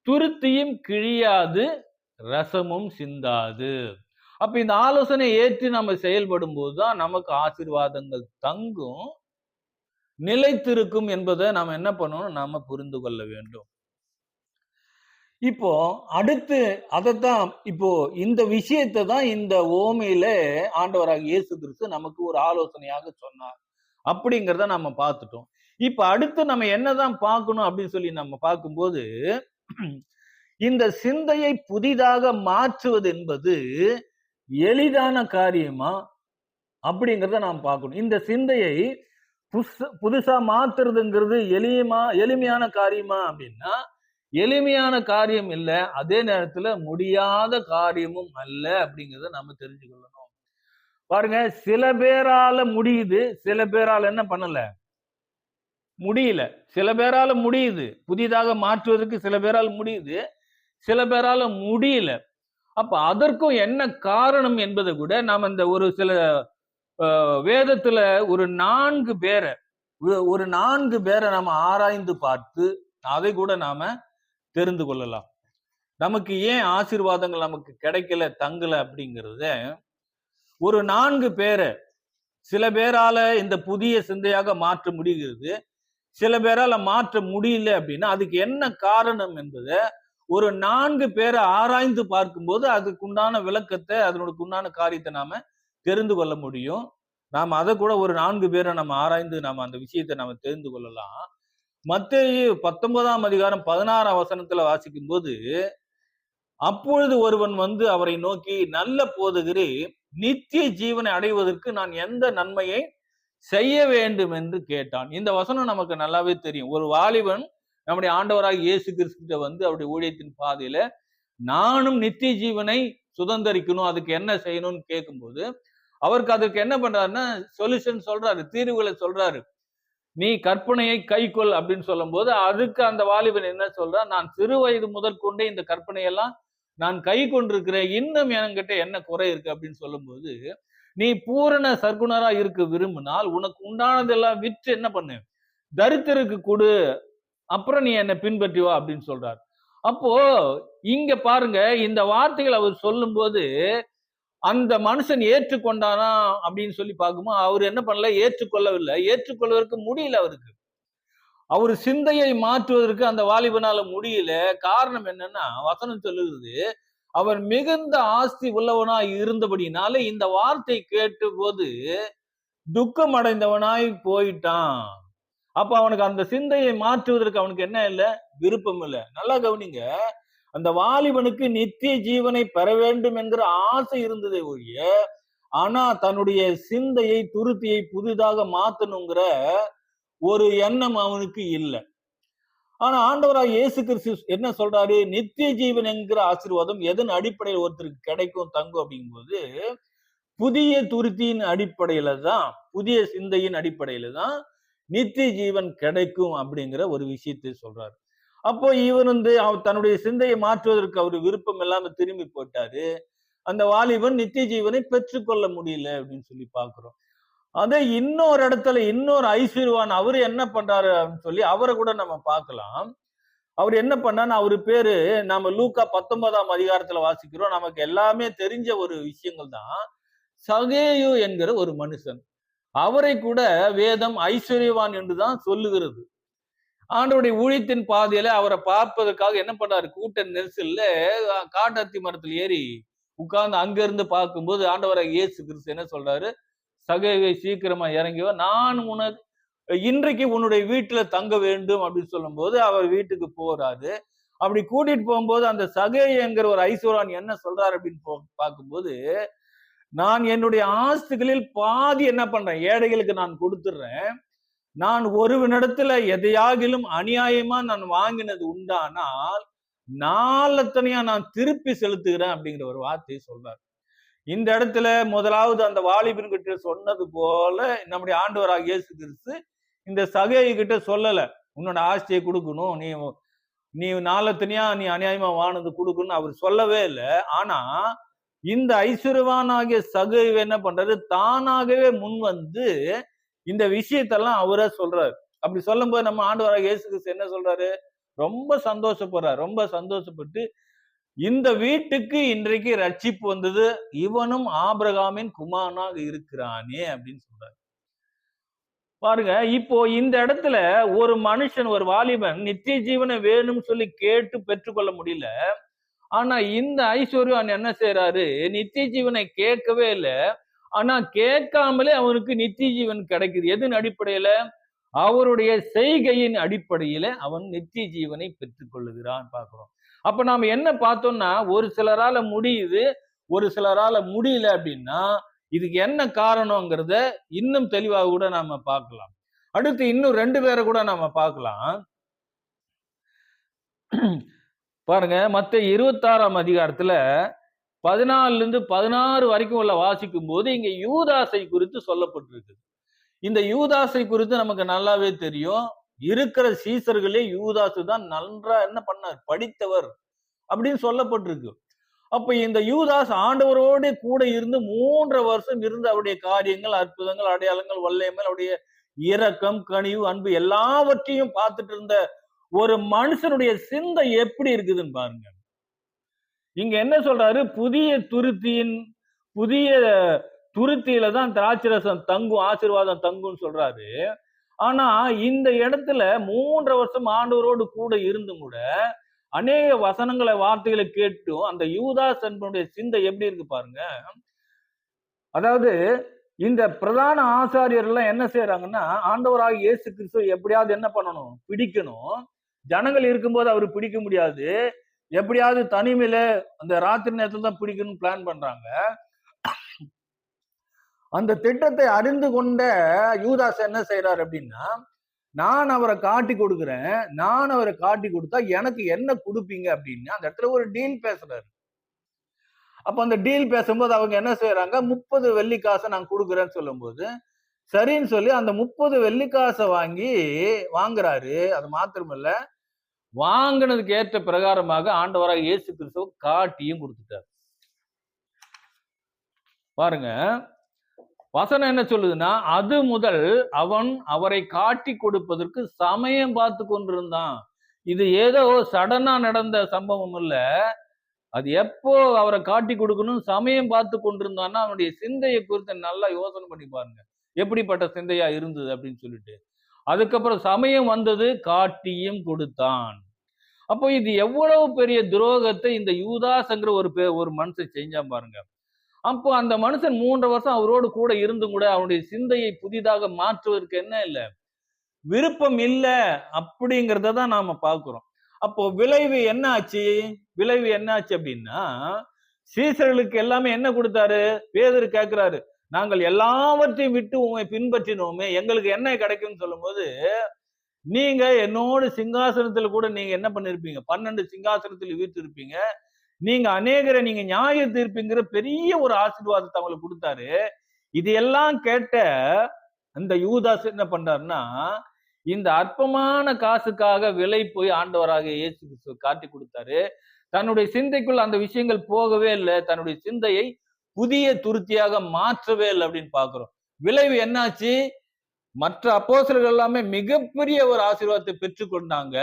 துருத்தியும் கிழியாது ரசமும் சிந்தாது. அப்ப இந்த ஆலோசனையை ஏற்று நம்ம செயல்படும் போதுதான் நமக்கு ஆசீர்வாதங்கள் தங்கும், நிலைத்திருக்கும் என்பதை நாம என்ன பண்ணணும், நாம புரிந்து கொள்ள வேண்டும். இப்போ அடுத்து அதைத்தான் இப்போ இந்த விஷயத்தை தான் இந்த ஓமையில ஆண்டவராக இயேசு கிறிஸ்து நமக்கு ஒரு ஆலோசனையாக சொன்னார் அப்படிங்கிறத நம்ம பார்த்துட்டோம். இப்ப அடுத்து நம்ம என்னதான் பார்க்கணும் அப்படின்னு சொல்லி நம்ம பார்க்கும்போது, இந்த சிந்தையை புதிதாக மாற்றுவது என்பது எளிதான காரியமா அப்படிங்கிறத நாம் பார்க்கணும். இந்த சிந்தையை புதுசா மாத்துறதுங்கிறது எளிமையான காரியமா அப்படின்னா எளிமையான காரியம் இல்ல, அதே நேரத்துல முடியாத காரியமும் அல்ல அப்படிங்கிறத நம்ம தெரிஞ்சு கொள்ளணும். பாருங்க, சில பேரால முடியுது, சில பேரால என்ன பண்ணல முடியல. சில பேரால முடியுது, புதிதாக மாற்றுவதற்கு சில பேரால் முடியுது, சில பேரால முடியல. அப்ப அதற்கும் என்ன காரணம் என்பதை கூட நாம இந்த ஒரு சில வேதத்துல ஒரு 4 பேரை நாம ஆராய்ந்து பார்த்து அதை கூட நாம தெரிந்து கொள்ளலாம். நமக்கு ஏன் ஆசீர்வாதங்கள் நமக்கு கிடைக்கல, தங்கல அப்படிங்கிறத ஒரு 4 பேரை சில பேரால இந்த புதிய சிந்தையாக மாற்ற முடிகிறது, சில பேரால மாற்ற முடியல அப்படின்னா அதுக்கு என்ன காரணம் என்பதை ஒரு 4 பேரை ஆராய்ந்து பார்க்கும்போது அதுக்குண்டான விளக்கத்தை, அதனுக்கு உண்டான காரியத்தை நாம தெரிந்து கொள்ள முடியும். நாம அதை கூட ஒரு 4 பேரை நம்ம ஆராய்ந்து நாம அந்த விஷயத்தை நாம தெரிந்து கொள்ளலாம். மத்தேயு 19ஆம் அதிகாரம் 16ஆம் வசனத்துல வாசிக்கும் போது, அப்பொழுது ஒருவன் வந்து அவரை நோக்கி, நல்ல போதகரே, நித்திய ஜீவனை அடைவதற்கு நான் எந்த நன்மையை செய்ய வேண்டும் என்று கேட்டான். இந்த வசனம் நமக்கு நல்லாவே தெரியும். ஒரு வாலிபன் நம்முடைய ஆண்டவராக இயேசு கிறிஸ்துவிட்ட வந்து அவருடைய ஊழியத்தின் பாதையில நானும் நித்திய ஜீவனை சுதந்திரிக்கணும், அதுக்கு என்ன செய்யணும்னு கேட்கும்போது அவருக்கு அதுக்கு என்ன பண்றாருன்னா சொல்யூஷன் சொல்றாரு, தீர்வுகளை சொல்றாரு. நீ கற்பனையை கைக்கொள் அப்படின்னு சொல்லும் போது அதுக்கு அந்த வாலிபன் என்ன சொல்றான், நான் சிறு வயது முதற்கொண்டே இந்த கற்பனையெல்லாம் நான் கை கொண்டிருக்கிறேன், இன்னும் என்கிட்ட என்ன குறை இருக்கு அப்படின்னு சொல்லும் போது, நீ பூரண சர்க்குணரா இருக்க விரும்பினால் உனக்கு உண்டானதெல்லாம் விற்று என்ன பண்ணு, தரித்திற்கு கொடு, அப்புறம் நீ என்னை பின்பற்றி வா அப்படின்னு சொல்றாரு. அப்போ இங்க பாருங்க, இந்த வார்த்தைகள் அவர் சொல்லும் போது அந்த மனுஷன் ஏற்றுக்கொண்டானா அப்படின்னு சொல்லி பார்க்கும்போது அவர் என்ன பண்ணல, ஏற்றுக்கொள்ளவில்லை. ஏற்றுக்கொள்வதற்கு முடியல அவருக்கு. அவர் சிந்தையை மாற்றுவதற்கு அந்த வாலிபனால முடியல. காரணம் என்னன்னா, வசனம் சொல்லுகிறது, அவர் மிகுந்த ஆஸ்தி உள்ளவனாய் இருந்தபடினால இந்த வார்த்தை கேட்ட போது துக்கம் அடைந்தவனாய் போயிட்டான். அப்ப அவனுக்கு அந்த சிந்தையை மாற்றுவதற்கு அவனுக்கு என்ன இல்லை, விருப்பம் இல்லை. நல்லா கவனிங்க, அந்த வாலிபனுக்கு நித்திய ஜீவனை பெற வேண்டும் என்கிற ஆசை இருந்ததே ஒழிய, ஆனா தன்னுடைய சிந்தையை துருத்தியை புதிதாக மாத்தணுங்கிற ஒரு எண்ணம் அவனுக்கு இல்லை. ஆனா ஆண்டவராக இயேசு கிறிஸ்து என்ன சொல்றாரு, நித்திய ஜீவன் என்கிற ஆசீர்வாதம் எதன் அடிப்படையில் ஒருத்தருக்கு கிடைக்கும், தங்கும் அப்படிங்கும்போது புதிய துருத்தியின் அடிப்படையில தான், புதிய சிந்தையின் அடிப்படையில தான் நித்திய ஜீவன் கிடைக்கும் அப்படிங்கிற ஒரு விஷயத்தை சொல்றாரு. அப்போ இவர் வந்து தன்னுடைய சிந்தையை மாற்றுவதற்கு அவர் விருப்பம் இல்லாம திரும்பி போட்டாரு. அந்த வாலிபன் நித்திய ஜீவனை பெற்றுக்கொள்ள முடியல அப்படின்னு சொல்லி பாக்குறோம். அதே இன்னொரு இடத்துல இன்னொரு ஐஸ்வர்யவான் அவரு என்ன பண்றாரு அப்படின்னு சொல்லி அவரை கூட நம்ம பார்க்கலாம். அவர் என்ன பண்ணான்னு, அவரு பேரு நாம லூக்கா 19ஆம் அதிகாரத்துல வாசிக்கிறோம். நமக்கு எல்லாமே தெரிஞ்ச ஒரு விஷயங்கள் தான். சகேயு என்கிற ஒரு மனுஷன், அவரை கூட வேதம் ஐஸ்வர்யவான் என்றுதான் சொல்லுகிறது. ஆண்டவருடைய ஊழியத்தின் பாதையில அவரை பார்ப்பதற்காக என்ன பண்ணாரு, கூட்ட நெரிசல்ல காட்டத்தி மரத்தில் ஏறி உட்கார்ந்து அங்க இருந்து பார்க்கும்போது ஆண்டவரை இயேசு கிறிஸ்து என்ன சொல்றாரு, சகேயுவை சீக்கிரமா இறங்கிவா, நான் உனக்கு இன்றைக்கு உன்னுடைய வீட்டுல தங்க வேண்டும் அப்படின்னு சொல்லும் போது அவர் வீட்டுக்கு போறாரு. அப்படி கூட்டிட்டு போகும்போது அந்த சகேயு என்கிற ஒரு ஐஸ்வர்யவான் என்ன சொல்றாரு அப்படின்னு பார்க்கும்போது, நான் என்னுடைய ஆஸ்திகளில் பாதி என்ன பண்றேன், ஏழைகளுக்கு நான் கொடுத்துடுறேன். நான் ஒருவனிடத்துல எதையாகிலும் அநியாயமா நான் வாங்கினது உண்டானால் நாளத்தனையா நான் திருப்பி செலுத்துகிறேன் அப்படிங்கிற ஒரு வார்த்தையை சொல்றாரு. இந்த இடத்துல முதலாவது அந்த வாலிபன் கிட்ட சொன்னது போல நம்முடைய ஆண்டவராக இயேசு கிறிஸ்து இந்த சகேயு கிட்ட சொல்லல, உன்னோட ஆஸ்தியை கொடுக்கணும், நீ நாளத்தனியா நீ அநியாயமா வானது கொடுக்கணும்னு அவர் சொல்லவே இல்லை. ஆனா இந்த ஐஸ்வர்யவானாகிய சகேயு என்ன பண்றாரு, தானாகவே முன் வந்து இந்த விஷயத்தெல்லாம் அவரே சொல்றாரு. அப்படி சொல்லும் போது நம்ம ஆண்டவராக இயேசு கிறிஸ்து என்ன சொல்றாரு, ரொம்ப சந்தோஷப்படுறாரு. ரொம்ப சந்தோஷப்பட்டு இந்த வீட்டுக்கு இன்றைக்கு ரட்சிப்பு வந்தது, இவனும் ஆபிரகாமின் குமாரனாக இருக்கிறானே அப்படின்னு சொல்றாரு. பாருங்க, இப்போ இந்த இடத்துல ஒரு மனுஷன், ஒரு வாலிபன் நித்திய ஜீவனை வேணும்னு சொல்லி கேட்டு பெற்றுக்கொள்ள முடியல. ஆனா இந்த ஐஸ்வர்யவான் என்ன செய்யறாரு, நித்திய ஜீவனை கேட்கவே இல்லை. ஆனா கேட்காமலே அவனுக்கு நித்திய ஜீவன் கிடைக்குது. எதன் அடிப்படையில? அவருடைய செய்கையின் அடிப்படையில அவன் நித்திய ஜீவனை பெற்றுக் கொள்ளுகிறான் பார்க்கிறோம். அப்ப நாம என்ன பார்த்தோம்னா, ஒரு சிலரால முடியுது, ஒரு சிலரால முடியல அப்படின்னா இதுக்கு என்ன காரணங்கிறத இன்னும் தெளிவாக கூட நாம பார்க்கலாம். அடுத்து இன்னும் 2 பேரை கூட நாம பார்க்கலாம். பாருங்க, மத்தேயு 26ஆம் அதிகாரத்துல 14 இருந்து 16 வரைக்கும் உள்ள வாசிக்கும் போது இங்க யூதாசை குறித்து சொல்லப்பட்டிருக்கு. இந்த யூதாசை குறித்து நமக்கு நல்லாவே தெரியும். இருக்கிற சீசர்களே யூதாசு தான் நன்றா என்ன பண்ணார், படித்தவர் அப்படின்னு சொல்லப்பட்டிருக்கு. அப்ப இந்த யூதாஸ் ஆண்டவரோடு கூட இருந்து 3 வருஷம் இருந்து அவருடைய காரியங்கள், அற்புதங்கள், அடையாளங்கள், வல்லமைகள், அவருடைய இரக்கம், கனிவு, அன்பு எல்லாவற்றையும் பார்த்துட்டு இருந்த ஒரு மனுஷனுடைய சிந்தை எப்படி இருக்குதுன்னு பாருங்க. இங்க என்ன சொல்றாரு, புதிய துருத்தியில தான் திராட்சரசம் தங்கும், ஆசீர்வாதம் தங்கும்னு சொல்றாரு. ஆனா இந்த இடத்துல 3 வருஷம் ஆண்டவரோடு கூட இருந்தும் கூட அநேக வசனங்களை, வார்த்தைகளை கேட்டும் அந்த யூதாஸ் என்பனுடைய சிந்தை எப்படி இருக்கு பாருங்க. அதாவது இந்த பிரதான ஆசாரியர்கள் எல்லாம் என்ன செய்யறாங்கன்னா, ஆண்டவராக இயேசு கிறிஸ்துவை எப்படியாவது என்ன பண்ணணும், பிடிக்கணும். ஜனங்கள் இருக்கும்போது அவரு பிடிக்க முடியாது, எப்படியாவது தனிமையில அந்த ராத்திரி நேரத்துல தான் பிடிக்கணும்னு பிளான் பண்றாங்க. அந்த திட்டத்தை அறிந்து கொண்ட யூதாஸ் என்ன செய்யறாரு அப்படின்னா, நான் அவரை காட்டி கொடுக்குறேன், நான் அவரை காட்டி கொடுத்தா எனக்கு என்ன கொடுப்பீங்க அப்படின்னு அந்த இடத்துல ஒரு டீல் பேசுறாரு. அப்ப அந்த டீல் பேசும்போது அவங்க என்ன செய்யறாங்க, 30 வெள்ளிக்காசை நான் கொடுக்குறேன்னு சொல்லும் போது சரின்னு சொல்லி அந்த 30 வெள்ளிக்காசை வாங்குறாரு. அது மாத்திரமல்ல, வாங்கினதுக்கு ஏற்ற பிரகாரமாக ஆண்டவராக இயேசு கிறிஸ்துவ காட்டியும் கொடுத்துட்டார். பாருங்க, வசனம் என்ன சொல்லுதுன்னா, அது முதல் அவன் அவரை காட்டி கொடுப்பதற்கு சமயம் பார்த்து கொண்டிருந்தான். இது ஏதோ சடனா நடந்த சம்பவம் இல்ல. அது எப்போ அவரை காட்டி கொடுக்கணும் சமயம் பார்த்து கொண்டிருந்தான்னா அவனுடைய சிந்தையை குறித்து நல்லா யோசனை பண்ணி பாருங்க, எப்படிப்பட்ட சிந்தையா இருந்தது அப்படின்னு சொல்லிட்டு. அதுக்கப்புறம் சமயம் வந்தது, காட்டியும் கொடுத்தான். அப்போ இது எவ்வளவு பெரிய துரோகத்தை இந்த யூதாஸ்ங்கிற ஒரு மனுஷன் செஞ்சான் பாருங்க. அப்போ அந்த மனுஷன் 3 வருஷம் அவரோடு கூட இருந்தும் கூட அவனுடைய சிந்தையை புதிதாக மாற்றுவதற்கு என்ன இல்லை, விருப்பம் இல்லை அப்படிங்கிறத தான் நாம பார்க்கிறோம். அப்போ விளைவு என்ன ஆச்சு அப்படின்னா, சீசர்களுக்கு எல்லாமே என்ன கொடுத்தாரு, பேதுரு கேட்கிறாரு, நாங்கள் எல்லாவற்றையும் விட்டு உண்மை பின்பற்றினோமே, எங்களுக்கு என்ன கிடைக்கும்னு சொல்லும் போது, நீங்க என்னோட சிங்காசனத்துல கூட நீங்க என்ன பண்ணிருப்பீங்க, 12 சிங்காசனத்தில் வீற்றிருப்பீங்க, நீங்க அநேகரை நீங்க நியாய தீர்ப்புங்கிற பெரிய ஒரு ஆசீர்வாதத்தை அவங்களுக்கு கொடுத்தாரு. இது எல்லாம் கேட்ட அந்த யூதாஸ் என்ன பண்றாருன்னா, இந்த அற்பமான காசுக்காக விலை போய் ஆண்டவராக இயேசு கிறிஸ்துவை காட்டி கொடுத்தாரு. தன்னுடைய சிந்தைக்குள் அந்த விஷயங்கள் போகவே இல்லை, தன்னுடைய சிந்தையை புதிய துருத்தியாக மாற்றவே இல்லை அப்படின்னு பாக்குறோம். விளைவு என்னாச்சு, மற்ற அப்போஸ்தலர்கள் எல்லாமே மிகப்பெரிய ஒரு ஆசீர்வாதத்தை பெற்றுக்கொண்டாங்க.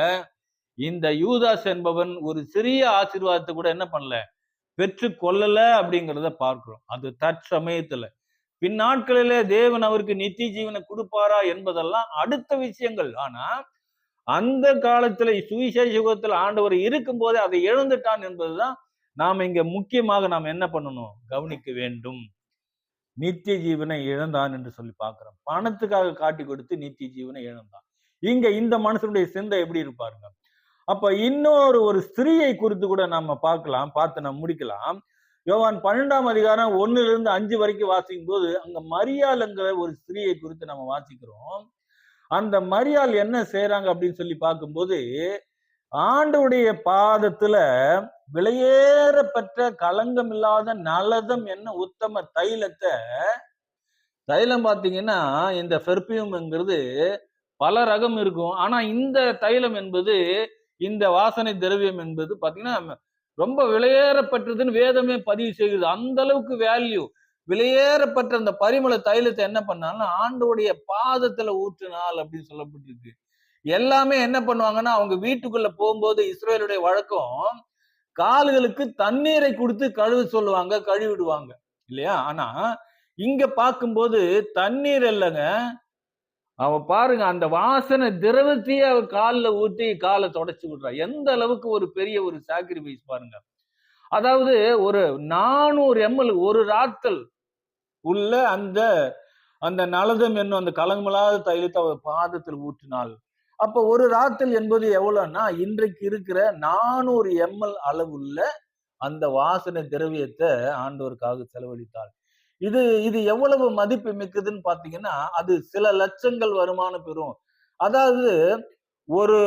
இந்த யூதாஸ் என்பவன் ஒரு சிறிய ஆசீர்வாதத்தை கூட என்ன பண்ணல, பெற்று கொள்ளல அப்படிங்கிறத பார்க்கிறோம். அது தற்சமயத்துல. பின்னாட்களிலே தேவன் அவருக்கு நித்திய ஜீவனை கொடுப்பாரா என்பதெல்லாம் அடுத்த விஷயங்கள். ஆனா அந்த காலத்துல சுவிசேஷ யுகத்துல ஆண்டவர் இருக்கும் போதே அதை இழந்துட்டான் என்பதுதான் நாம இங்க முக்கியமாக நாம் என்ன பண்ணணும், கவனிக்க வேண்டும். நித்திய ஜீவனை இழந்தான் என்று சொல்லி பார்க்கிறோம். பணத்துக்காக காட்டி கொடுத்து நித்திய ஜீவனை இழந்தான். இங்க இந்த மனுஷனுடைய சிந்தை எப்படி இருப்பாருங்க. அப்ப இன்னொரு ஸ்திரீயை குறித்து கூட நாம பார்த்து நம்ம முடிக்கலாம். யோவான் 12ஆம் அதிகாரம் 1 - 5 வரைக்கும் வாசிக்கும் போது அங்க மரியாள்ங்கிற ஒரு ஸ்திரீயை குறித்து நம்ம வாசிக்கிறோம். அந்த மரியாள் என்ன செய்யறாங்க அப்படின்னு சொல்லி பார்க்கும்போது, ஆண்டவருடைய பாதத்துல விலையேறப்பெற்ற களங்கம் இல்லாத நலதம் என்ன உத்தம தைலம் பாத்தீங்கன்னா இந்த பெர்ஃபியூம்ங்கிறது பல ரகம் இருக்கும். ஆனா இந்த தைலம் என்பது, இந்த வாசனை திரவியம் என்பது பாத்தீங்கன்னா ரொம்ப விலையேறப்பட்டதுன்னு வேதமே பதிவு செய்யுது. அந்த அளவுக்கு வேல்யூ. விலையேறப்பட்ட அந்த பரிமள தைலத்தை என்ன பண்ணாலும் ஆண்டவருடைய பாதத்துல ஊற்றினால் அப்படின்னு சொல்லப்பட்டிருக்கு. எல்லாமே என்ன பண்ணுவாங்கன்னா அவங்க வீட்டுக்குள்ள போகும்போது இஸ்ரவேலுடைய வழக்கம் கால்களுக்கு தண்ணீரை கொடுத்து கழுவ சொல்லுவாங்க, கழுவிடுவாங்க இல்லையா? ஆனா இங்க பார்க்கும்போது தண்ணீர் இல்லைங்க. அவ பாருங்க அந்த வாசனை திரவத்தையே அவ காலில் ஊத்தி காலை தொடச்சு விடுறா. எந்த அளவுக்கு ஒரு பெரிய ஒரு சாக்ரிஃபைஸ் பாருங்க. அதாவது ஒரு 400 ml ஒரு ராத்தல் உள்ள அந்த அந்த நலதம் என்னும் அந்த கலங்கமில்லாத தைலத்தை அவர் பாதத்தில் ஊற்றினாள். அப்ப ஒரு ராத்தல் என்பது எவ்வளவுன்னா இன்றைக்கு இருக்கிற 400 ml அளவுள்ள அந்த வாசனை திரவியத்தை ஆண்டவருக்காக செலவழித்தாள். இது இது எவ்வளவு மதிப்பு மிக்கதுன்னு பாத்தீங்கன்னா அது சில லட்சங்கள் வருமானம் பெறும். அதாவது ஒரு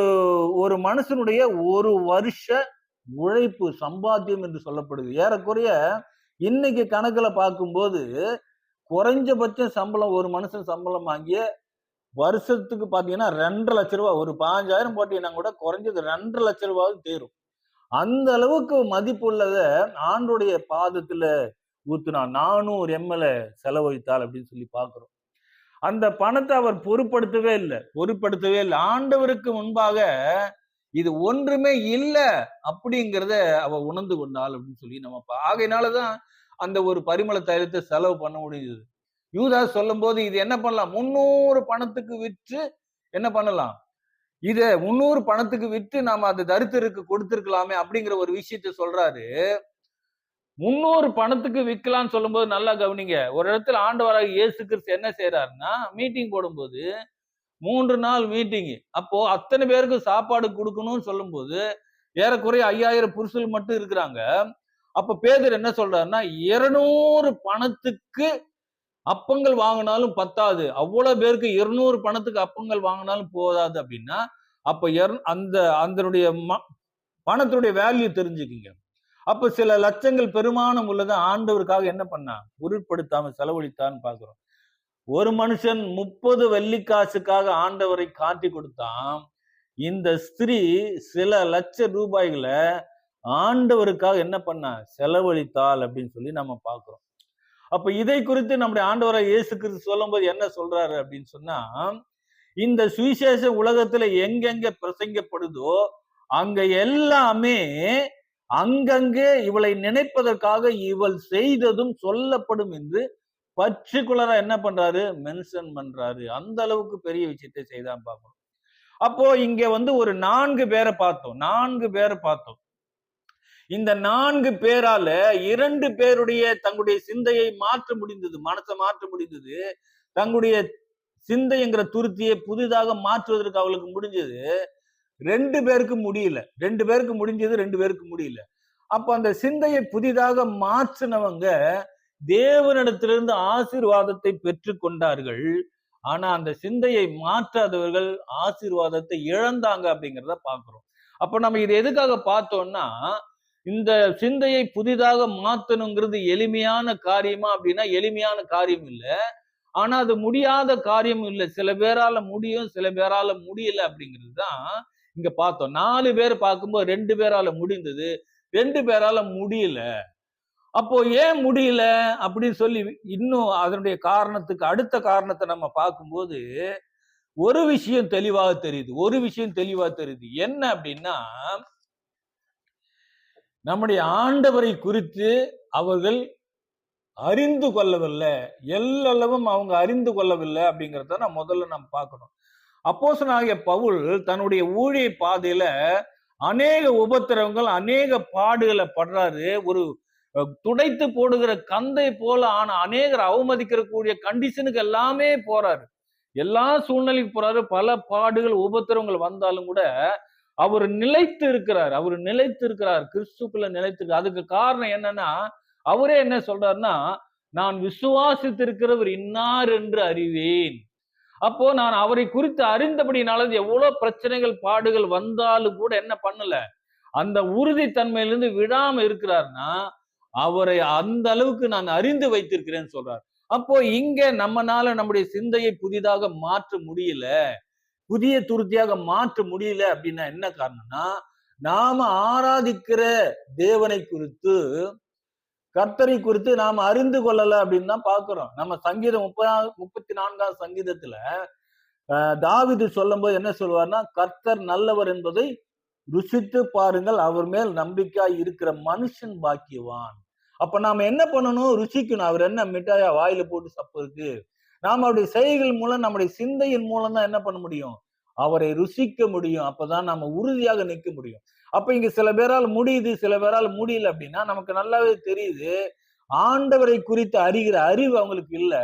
ஒரு மனுஷனுடைய ஒரு வருஷ உழைப்பு சம்பாத்தியம் என்று சொல்லப்படுது. ஏறக்குறைய இன்னைக்கு கணக்குல பார்க்கும்போது குறைஞ்சபட்ச சம்பளம் ஒரு மனுஷன் சம்பளம் வாங்கிய வருஷத்துக்கு பாத்தீங்கன்னா 2.5 லட்சம் ரூபாய். ஒரு 15,000 போட்டீங்கன்னா கூட குறைஞ்சது 2.5 லட்சம் ரூபாய் தேரும். அந்த அளவுக்கு மதிப்புள்ளத ஆண்டுடைய பாதத்துல ஊத்துனா 400 ml செலவழித்தாள் அப்படின்னு சொல்லி பாக்குறோம். அந்த பணத்தை அவர் பொருட்படுத்தவே இல்லை. ஆண்டவருக்கு முன்பாக இது ஒன்றுமே இல்லை அப்படிங்கிறத அவ உணர்ந்து கொண்டாள் அப்படின்னு சொல்லி நம்ம ஆகையினாலதான் அந்த ஒரு பரிமள தைலத்தை செலவு பண்ண முடியுது. யூதாஸ் சொல்லும் போது இது என்ன பண்ணலாம், 300 பணத்துக்கு விற்று என்ன பண்ணலாம், இத 300 பணத்துக்கு விற்று நாம அந்த தரித்திற்கு கொடுத்திருக்கலாமே அப்படிங்கிற ஒரு விஷயத்த சொல்றாரு. 300 பணத்துக்கு விற்கலாம்னு சொல்லும்போது நல்லா கவனிங்க. ஒரு இடத்துல ஆண்டவராக இயேசு கிறிஸ்து என்ன செய்யறாருன்னா மீட்டிங் போடும்போது 3 நாள் மீட்டிங். அப்போ அத்தனை பேருக்கு சாப்பாடு கொடுக்கணும்னு சொல்லும்போது ஏறக்குறைய 5000 புருஷர்கள் மட்டும் இருக்கிறாங்க. அப்ப பேதுரு என்ன சொல்றாருன்னா 200 பணத்துக்கு அப்பங்கள் வாங்கினாலும் பத்தாது. அவ்வளவு பேருக்கு 200 பணத்துக்கு அப்பங்கள் வாங்கினாலும் போதாது அப்படின்னா அப்ப அந்த அதனுடைய பணத்துடைய வேல்யூ தெரிஞ்சுக்குங்க. அப்ப சில லட்சங்கள் பெருமானம் உள்ளதை ஆண்டவருக்காக என்ன பண்ணா பொருட்படுத்தாம செலவழித்தான்னு பாக்குறோம். ஒரு மனுஷன் 30 வெள்ளிக்காசுக்காக ஆண்டவரை காட்டி கொடுத்தான். இந்த ஸ்திரீ சில லட்ச ரூபாய்களை ஆண்டவருக்காக என்ன பண்ண செலவழித்தாள் அப்படின்னு சொல்லி நம்ம பார்க்கிறோம். அப்ப இதை குறித்து நம்முடைய ஆண்டவரை இயேசு கிறிஸ்து சொல்லும் போது என்ன சொல்றாரு அப்படின்னு சொன்னா, இந்த சுவிசேஷ உலகத்துல எங்கெங்க பிரசங்கப்படுதோ அங்க எல்லாமே அங்கங்கே இவளை நினைப்பதற்காக இவள் செய்ததும் சொல்லப்படும் என்று பர்டிகுலரா என்ன பண்றாரு மென்ஷன் பண்றாரு. அந்த அளவுக்கு பெரிய விஷயத்தை செய்தான் பார்க்கணும். அப்போ இங்க ஒரு 4 பேரை பார்த்தோம். இந்த 4 பேரால 2 பேருடைய தங்களுடைய சிந்தையை மாற்ற முடிந்தது, மனசை மாற்ற முடிந்தது. தங்களுடைய சிந்தைங்கிற துருத்தியை புதிதாக மாற்றுவதற்கு அவளுக்கு முடிஞ்சது. 2 பேருக்கு முடியல. 2 பேருக்கு முடிஞ்சது, 2 பேருக்கு முடியல. அப்ப அந்த சிந்தையை புதிதாக மாற்றினவங்க தேவனிடத்திலிருந்து ஆசீர்வாதத்தை பெற்றுக் கொண்டார்கள். ஆனா அந்த சிந்தையை மாற்றாதவர்கள் ஆசீர்வாதத்தை இழந்தாங்க அப்படிங்கிறத பாக்குறோம். அப்ப நம்ம இது எதுக்காக பார்த்தோம்னா, இந்த சிந்தையை புதிதாக மாத்தணுங்கிறது எளிமையான காரியமா அப்படின்னா எளிமையான காரியம் இல்லை. ஆனா அது முடியாத காரியம் இல்லை. சில பேரால முடியும், சில பேரால முடியல அப்படிங்கிறது தான் இங்க பார்த்தோம். 4 பேர் பார்க்கும்போது 2 பேரால முடிந்தது, 2 பேரால முடியல. அப்போ ஏன் முடியல அப்படின்னு சொல்லி இன்னும் அதனுடைய காரணத்துக்கு அடுத்த காரணத்தை நம்ம பார்க்கும்போது ஒரு விஷயம் தெளிவாக தெரியுது. என்ன அப்படின்னா, நம்முடைய ஆண்டவரை குறித்து அவர்கள் அறிந்து கொள்ளவில்லை. எல்லளவும் அவங்க அறிந்து கொள்ளவில்லை அப்படிங்கிறத நம்ம முதல்ல பார்க்கணும். அப்போஸ்தலனாகிய பவுல் தன்னுடைய ஊழிய பாதையில அநேக உபத்திரவங்கள், அநேக பாடுகளை படுறாரு. ஒரு துடைத்து போடுகிற கந்தை போல ஆன அநேகர் அவமதிக்கக்கூடிய கண்டிஷனுக்கு எல்லாமே போறாரு. எல்லா சூழ்நிலைக்கு போறாரு. பல பாடுகள், உபத்திரவங்கள் வந்தாலும் கூட அவர் நிலைத்து இருக்கிறார். கிறிஸ்துக்குள்ள நிலைத்து. அதுக்கு காரணம் என்னன்னா, அவரே என்ன சொல்றாருன்னா, நான் விசுவாசித்திருக்கிறவர் இன்னார் என்று அறிவேன். அப்போ நான் அவரை குறித்து அறிந்தபடினால எவ்வளவு பிரச்சனைகள் பாடுகள் வந்தாலும் கூட என்ன பண்ணல, அந்த உறுதித்தன்மையிலிருந்து விடாம இருக்கிறார்னா அவரை அந்த அளவுக்கு நான் அறிந்து வைத்திருக்கிறேன்னு சொல்றார். அப்போ இங்க நம்மனால நம்முடைய சிந்தையை புதிதாக மாற்ற முடியல, புதிய துருத்தியாக மாற்ற முடியல அப்படின்னா என்ன காரணம்னா, நாம ஆராதிக்கிற தேவனை குறித்து, கர்த்தரை குறித்து நாம அறிந்து கொள்ளல அப்படின்னு தான் பாக்குறோம். நம்ம சங்கீதம் 34ஆம் சங்கீதத்துல தாவீது சொல்லும் போது என்ன சொல்லுவார்னா, கர்த்தர் நல்லவர் என்பதை ருசித்து பாருங்கள், அவர் மேல் நம்பிக்கையாய் இருக்கிற மனுஷன் பாக்கியவான். அப்ப நாம என்ன பண்ணணும், ருசிக்கணும். அவர் என்ன மிட்டாயா வாயில போட்டு சப்பருக்கு, நாம அவருடைய செய்கைகள் மூலம் நம்முடைய சிந்தையின் மூலம் தான் என்ன பண்ண முடியும், அவரை ருசிக்க முடியும். அப்பதான் நம்ம உறுதியாக நிற்க முடியும். அப்ப இங்க சில பேரால் முடியுது, சில பேரால் முடியல அப்படின்னா நமக்கு நல்லாவே தெரியுது, ஆண்டவரை குறித்து அறிகிற அறிவு அவங்களுக்கு இல்ல,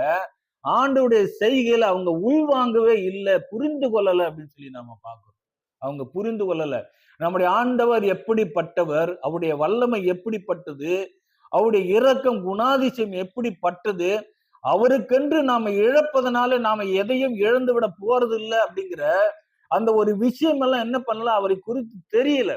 ஆண்டவருடைய செய்கைகளை அவங்க உள்வாங்கவே இல்லை, புரிந்து கொள்ளல அப்படின்னு சொல்லி நாம பார்க்கிறோம். அவங்க புரிந்து கொள்ளல. நம்முடைய ஆண்டவர் எப்படிப்பட்டவர், அவருடைய வல்லமை எப்படிப்பட்டது, அவருடைய இரக்கம் குணாதிசயம் எப்படிப்பட்டது, அவருக்கென்று நாம இழப்பதனால நாம எதையும் இழந்து விட போறது இல்லை அப்படிங்கிற அந்த ஒரு விஷயம் எல்லாம் என்ன பண்ணல, அவரை குறித்து தெரியல.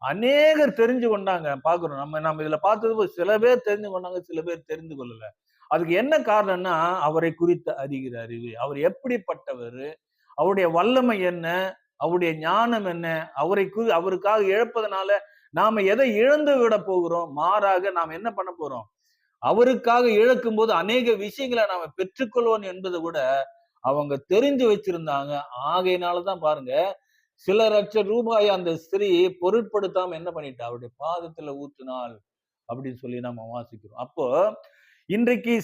அநேகர் தெரிஞ்சு கொண்டாங்க பாக்குறோம். நம்ம இதுல பார்த்தது சில பேர் தெரிந்து கொண்டாங்க, சில பேர் தெரிந்து கொள்ளல. அதுக்கு என்ன காரணம்னா, அவரை குறித்து அறிகிற அறிவு, அவர் எப்படிப்பட்டவர், அவருடைய வல்லமை என்ன, அவருடைய ஞானம் என்ன, அவருக்காக இழப்பதனால நாம எதை இழந்து விட போகிறோம், மாறாக நாம் என்ன பண்ண போறோம், அவருக்காக இழக்கும் போது அநேக விஷயங்களை நாம பெற்றுக்கொள்வோம் என்பதை விட அவங்க தெரிஞ்சு வச்சிருந்தாங்க. ஆகையினாலதான் பாருங்க, சில லட்சம் ரூபாய் அந்த ஸ்திரீ பொருட்படுத்தாம என்ன பண்ணிட்டா, அவருடைய பாதத்துல ஊற்றினாள் அப்படின்னு சொல்லி நம்ம வாசிக்கிறோம். அப்போ இன்றைக்கு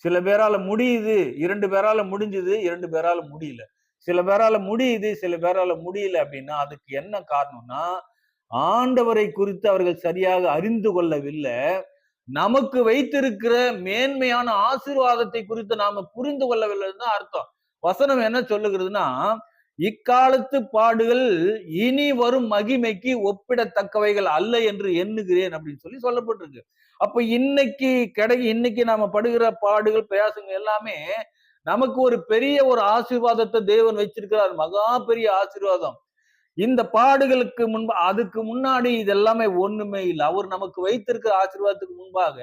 சில பேரால முடியுது, 2 பேரால முடிஞ்சது, 2 பேரால முடியல. சில பேரால முடியுது, சில பேரால முடியல அப்படின்னா அதுக்கு என்ன காரணம்னா, ஆண்டவரை குறித்து அவர்கள் சரியாக அறிந்து கொள்ளவில்லை. நமக்கு வைத்திருக்கிற மேன்மையான ஆசீர்வாதத்தை குறித்து நாம புரிந்து கொள்ளவில்லைன்னு தான் அர்த்தம். வசனம் என்ன சொல்லுகிறதுனா, இக்காலத்து பாடுகள் இனி வரும் மகிமைக்கு ஒப்பிடத்தக்கவைகள் அல்ல என்று எண்ணுகிறேன் அப்படின்னு சொல்லி சொல்லப்பட்டிருக்கு. அப்ப இன்னைக்கு நாம படுகிற பாடுகள் பிரயாசங்கள் எல்லாமே நமக்கு ஒரு பெரிய ஒரு ஆசீர்வாதத்தை தேவன் வச்சிருக்கிறார், மகா பெரிய ஆசீர்வாதம். இந்த பாடுகளுக்கு அதுக்கு முன்னாடி இது எல்லாமே ஒண்ணுமே இல்லை. அவர் நமக்கு வைத்திருக்கிற ஆசீர்வாதத்துக்கு முன்பாக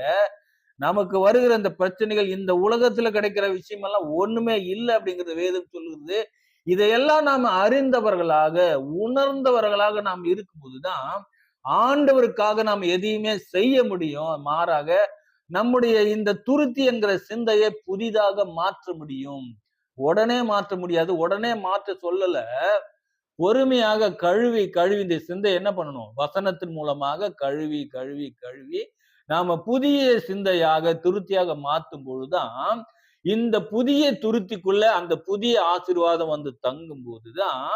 நமக்கு வருகிற இந்த பிரச்சனைகள், இந்த உலகத்துல கிடைக்கிற விஷயம் எல்லாம் ஒண்ணுமே இல்லை அப்படிங்கிறது வேதம் சொல்லுகிறது. இதையெல்லாம் நாம அறிந்தவர்களாக, உணர்ந்தவர்களாக நாம் இருக்கும்போதுதான் ஆண்டவருக்காக நாம் எதையுமே செய்ய முடியும். மாறாக நம்முடைய இந்த துருத்தி என்கிற சிந்தையை புதிதாக மாற்ற முடியும். உடனே மாற்ற முடியாது, உடனே மாற்ற சொல்லல. பொறுமையாக கழுவி இந்த சிந்தை என்ன பண்ணணும், வசனத்தின் மூலமாக கழுவி கழுவி கழுவி நாம புதிய சிந்தையாக துருத்தியாக மாற்றும் பொழுதுதான் இந்த புதிய துருத்திக்குள்ள அந்த புதிய ஆசீர்வாதம் வந்து தங்கும் போதுதான்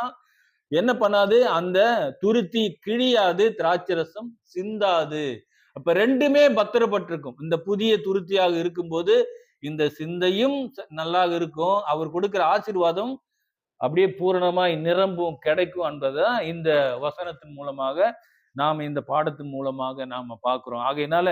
என்ன பண்ணாது, அந்த துருத்தி கிழியாது, திராட்சரசம் சிந்தாது. அப்ப ரெண்டுமே பத்திரப்பட்டிருக்கும். இந்த புதிய துருத்தியாக இருக்கும்போது இந்த சிந்தையும் நல்லா இருக்கும், அவர் கொடுக்கிற ஆசீர்வாதம் அப்படியே பூரணமாய் நிரம்பும், கிடைக்கும் என்பதுதான் இந்த வசனத்தின் மூலமாக நாம இந்த பாடத்தின் மூலமாக நாம பார்க்கிறோம். ஆகையினால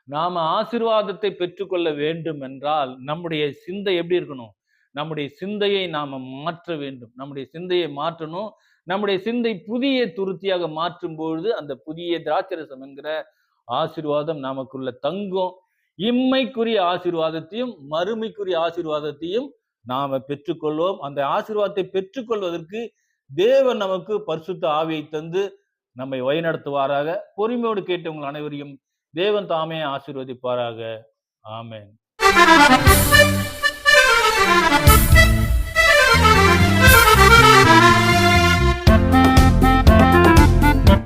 நாம ஆசீர்வாதத்தை பெற்றுக்கொள்ள வேண்டும் என்றால் நம்முடைய சிந்தை எப்படி இருக்கணும், நம்முடைய சிந்தையை நாம மாற்ற வேண்டும். நம்முடைய சிந்தையை மாற்றணும். நம்முடைய சிந்தை புதிய துருத்தியாக மாற்றும் பொழுது அந்த புதிய திராட்சரசம் என்கிற ஆசீர்வாதம் நமக்குள்ள தங்கும். இம்மைக்குரிய ஆசீர்வாதத்தையும் மறுமைக்குரிய ஆசீர்வாதத்தையும் நாம பெற்றுக்கொள்வோம். அந்த ஆசீர்வாதத்தை பெற்றுக்கொள்வதற்கு தேவன் நமக்கு பரிசுத்த ஆவியை தந்து நம்மை வழிநடத்துவாராக. பொறுமையோடு கேட்டவங்கள் அனைவரையும் தேவன் தாமே ஆசீர்வதிப்பாராக. ஆமென்.